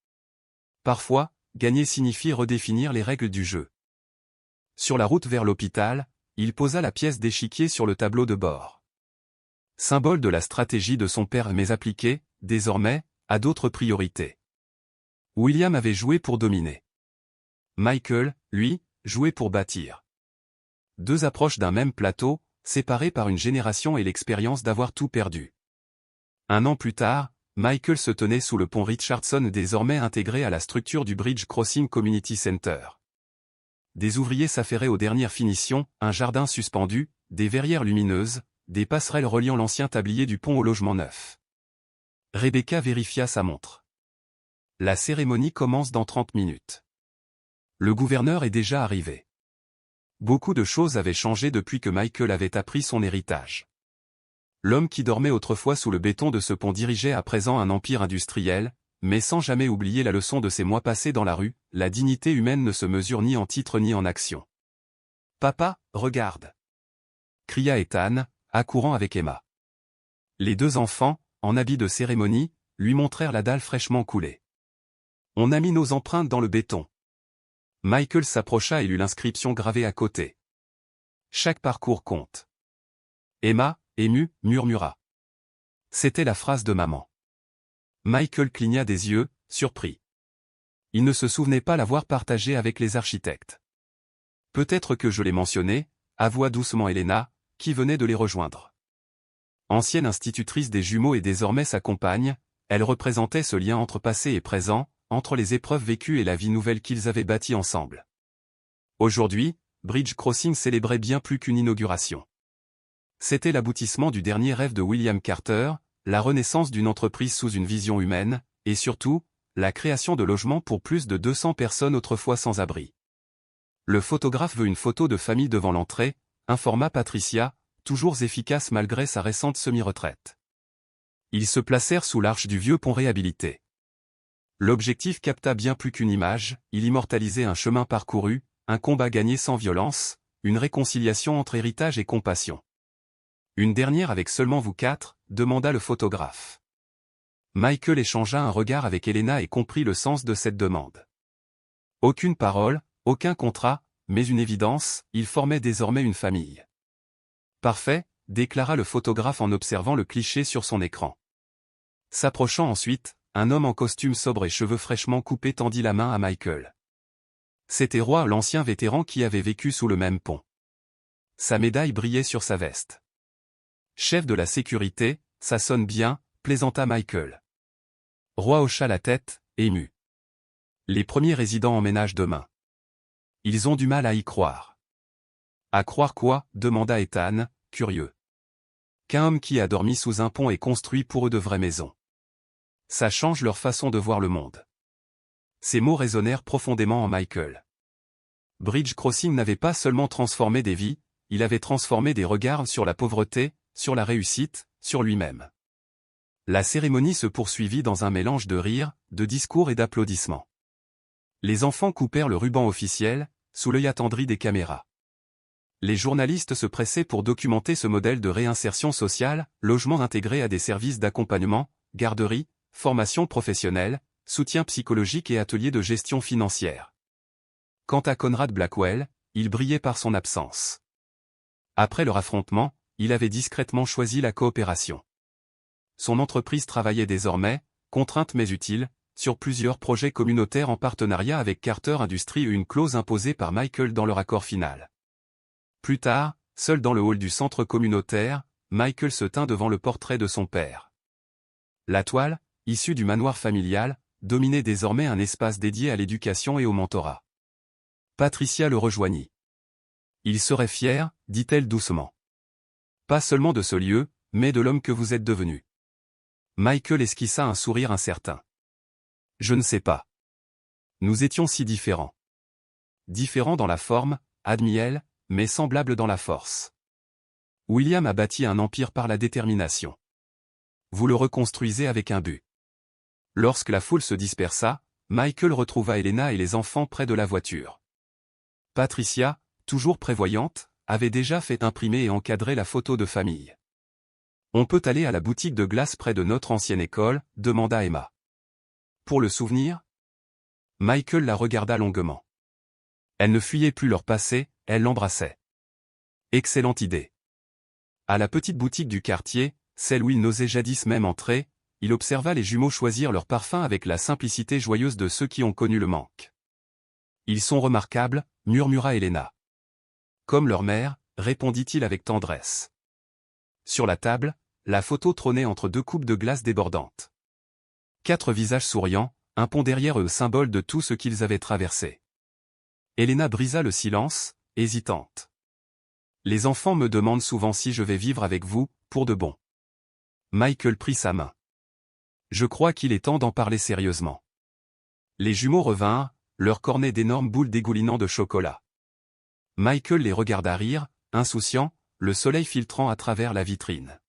Parfois, gagner signifie redéfinir les règles du jeu. Sur la route vers l'hôpital, il posa la pièce d'échiquier sur le tableau de bord. Symbole de la stratégie de son père mais appliquée, désormais, à d'autres priorités. William avait joué pour dominer. Michael, lui, jouait pour bâtir. Deux approches d'un même plateau, séparées par une génération et l'expérience d'avoir tout perdu. Un an plus tard, Michael se tenait sous le pont Richardson désormais intégré à la structure du Bridge Crossing Community Center. Des ouvriers s'affairaient aux dernières finitions, un jardin suspendu, des verrières lumineuses, des passerelles reliant l'ancien tablier du pont au logement neuf. Rebecca vérifia sa montre. La cérémonie commence dans 30 minutes. Le gouverneur est déjà arrivé. Beaucoup de choses avaient changé depuis que Michael avait appris son héritage. L'homme qui dormait autrefois sous le béton de ce pont dirigeait à présent un empire industriel, mais sans jamais oublier la leçon de ses mois passés dans la rue, la dignité humaine ne se mesure ni en titre ni en action. « Papa, regarde !» cria Ethan, accourant avec Emma. Les deux enfants, en habit de cérémonie, lui montrèrent la dalle fraîchement coulée. « On a mis nos empreintes dans le béton. » Michael s'approcha et lut l'inscription gravée à côté. « Chaque parcours compte. » Emma, émue, murmura. C'était la phrase de maman. Michael cligna des yeux, surpris. Il ne se souvenait pas l'avoir partagée avec les architectes. Peut-être que je l'ai mentionné, avoua doucement Helena, qui venait de les rejoindre. Ancienne institutrice des jumeaux et désormais sa compagne, elle représentait ce lien entre passé et présent, entre les épreuves vécues et la vie nouvelle qu'ils avaient bâtie ensemble. Aujourd'hui, Bridge Crossing célébrait bien plus qu'une inauguration. C'était l'aboutissement du dernier rêve de William Carter, la renaissance d'une entreprise sous une vision humaine, et surtout, la création de logements pour plus de 200 personnes autrefois sans abri. Le photographe veut une photo de famille devant l'entrée, informa Patricia, toujours efficace malgré sa récente semi-retraite. Ils se placèrent sous l'arche du vieux pont réhabilité. L'objectif capta bien plus qu'une image, il immortalisait un chemin parcouru, un combat gagné sans violence, une réconciliation entre héritage et compassion. Une dernière avec seulement vous quatre, demanda le photographe. Michael échangea un regard avec Elena et comprit le sens de cette demande. Aucune parole, aucun contrat, mais une évidence, ils formaient désormais une famille. Parfait, déclara le photographe en observant le cliché sur son écran. S'approchant ensuite, un homme en costume sobre et cheveux fraîchement coupés tendit la main à Michael. C'était Roy, l'ancien vétéran qui avait vécu sous le même pont. Sa médaille brillait sur sa veste. Chef de la sécurité, ça sonne bien, plaisanta Michael. Roy hocha la tête, ému. Les premiers résidents emménagent demain. Ils ont du mal à y croire. À croire quoi? Demanda Ethan, curieux. Qu'un homme qui a dormi sous un pont ait construit pour eux de vraies maisons. Ça change leur façon de voir le monde. Ces mots résonnèrent profondément en Michael. Bridge Crossing n'avait pas seulement transformé des vies, il avait transformé des regards sur la pauvreté, sur la réussite, sur lui-même. La cérémonie se poursuivit dans un mélange de rires, de discours et d'applaudissements. Les enfants coupèrent le ruban officiel, sous l'œil attendri des caméras. Les journalistes se pressaient pour documenter ce modèle de réinsertion sociale, logement intégré à des services d'accompagnement, garderie, formation professionnelle, soutien psychologique et ateliers de gestion financière. Quant à Conrad Blackwell, il brillait par son absence. Après leur affrontement, il avait discrètement choisi la coopération. Son entreprise travaillait désormais, contrainte mais utile, sur plusieurs projets communautaires en partenariat avec Carter Industries et une clause imposée par Michael dans leur accord final. Plus tard, seul dans le hall du centre communautaire, Michael se tint devant le portrait de son père. La toile, issue du manoir familial, dominait désormais un espace dédié à l'éducation et au mentorat. Patricia le rejoignit. Il serait fier, dit-elle doucement. Pas seulement de ce lieu, mais de l'homme que vous êtes devenu. Michael esquissa un sourire incertain. Je ne sais pas. Nous étions si différents. Différents dans la forme, admit-elle, mais semblables dans la force. William a bâti un empire par la détermination. Vous le reconstruisez avec un but. Lorsque la foule se dispersa, Michael retrouva Elena et les enfants près de la voiture. Patricia, toujours prévoyante, avait déjà fait imprimer et encadrer la photo de famille. On peut aller à la boutique de glace près de notre ancienne école, demanda Emma. Pour le souvenir? Michael la regarda longuement. Elle ne fuyait plus leur passé, elle l'embrassait. Excellente idée. À la petite boutique du quartier, celle où il n'osait jadis même entrer, il observa les jumeaux choisir leur parfum avec la simplicité joyeuse de ceux qui ont connu le manque. Ils sont remarquables, murmura Elena. Comme leur mère, répondit-il avec tendresse. Sur la table, la photo trônait entre deux coupes de glace débordantes. 4 visages souriants, un pont derrière eux symbole de tout ce qu'ils avaient traversé. Elena brisa le silence, hésitante. Les enfants me demandent souvent si je vais vivre avec vous, pour de bon. Michael prit sa main. Je crois qu'il est temps d'en parler sérieusement. Les jumeaux revinrent, leur cornet d'énormes boules dégoulinant de chocolat. Michael les regarda rire, insouciant, le soleil filtrant à travers la vitrine.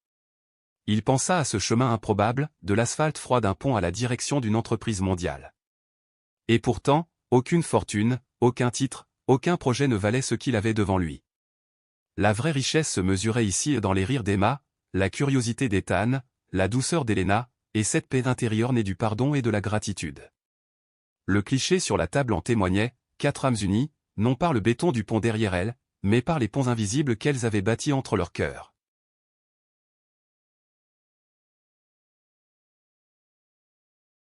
Il pensa à ce chemin improbable, de l'asphalte froid d'un pont à la direction d'une entreprise mondiale. Et pourtant, aucune fortune, aucun titre, aucun projet ne valait ce qu'il avait devant lui. La vraie richesse se mesurait ici dans les rires d'Emma, la curiosité d'Ethan, la douceur d'Elena, et cette paix intérieure née du pardon et de la gratitude. Le cliché sur la table en témoignait, 4 âmes unies, non par le béton du pont derrière elles, mais par les ponts invisibles qu'elles avaient bâtis entre leurs cœurs.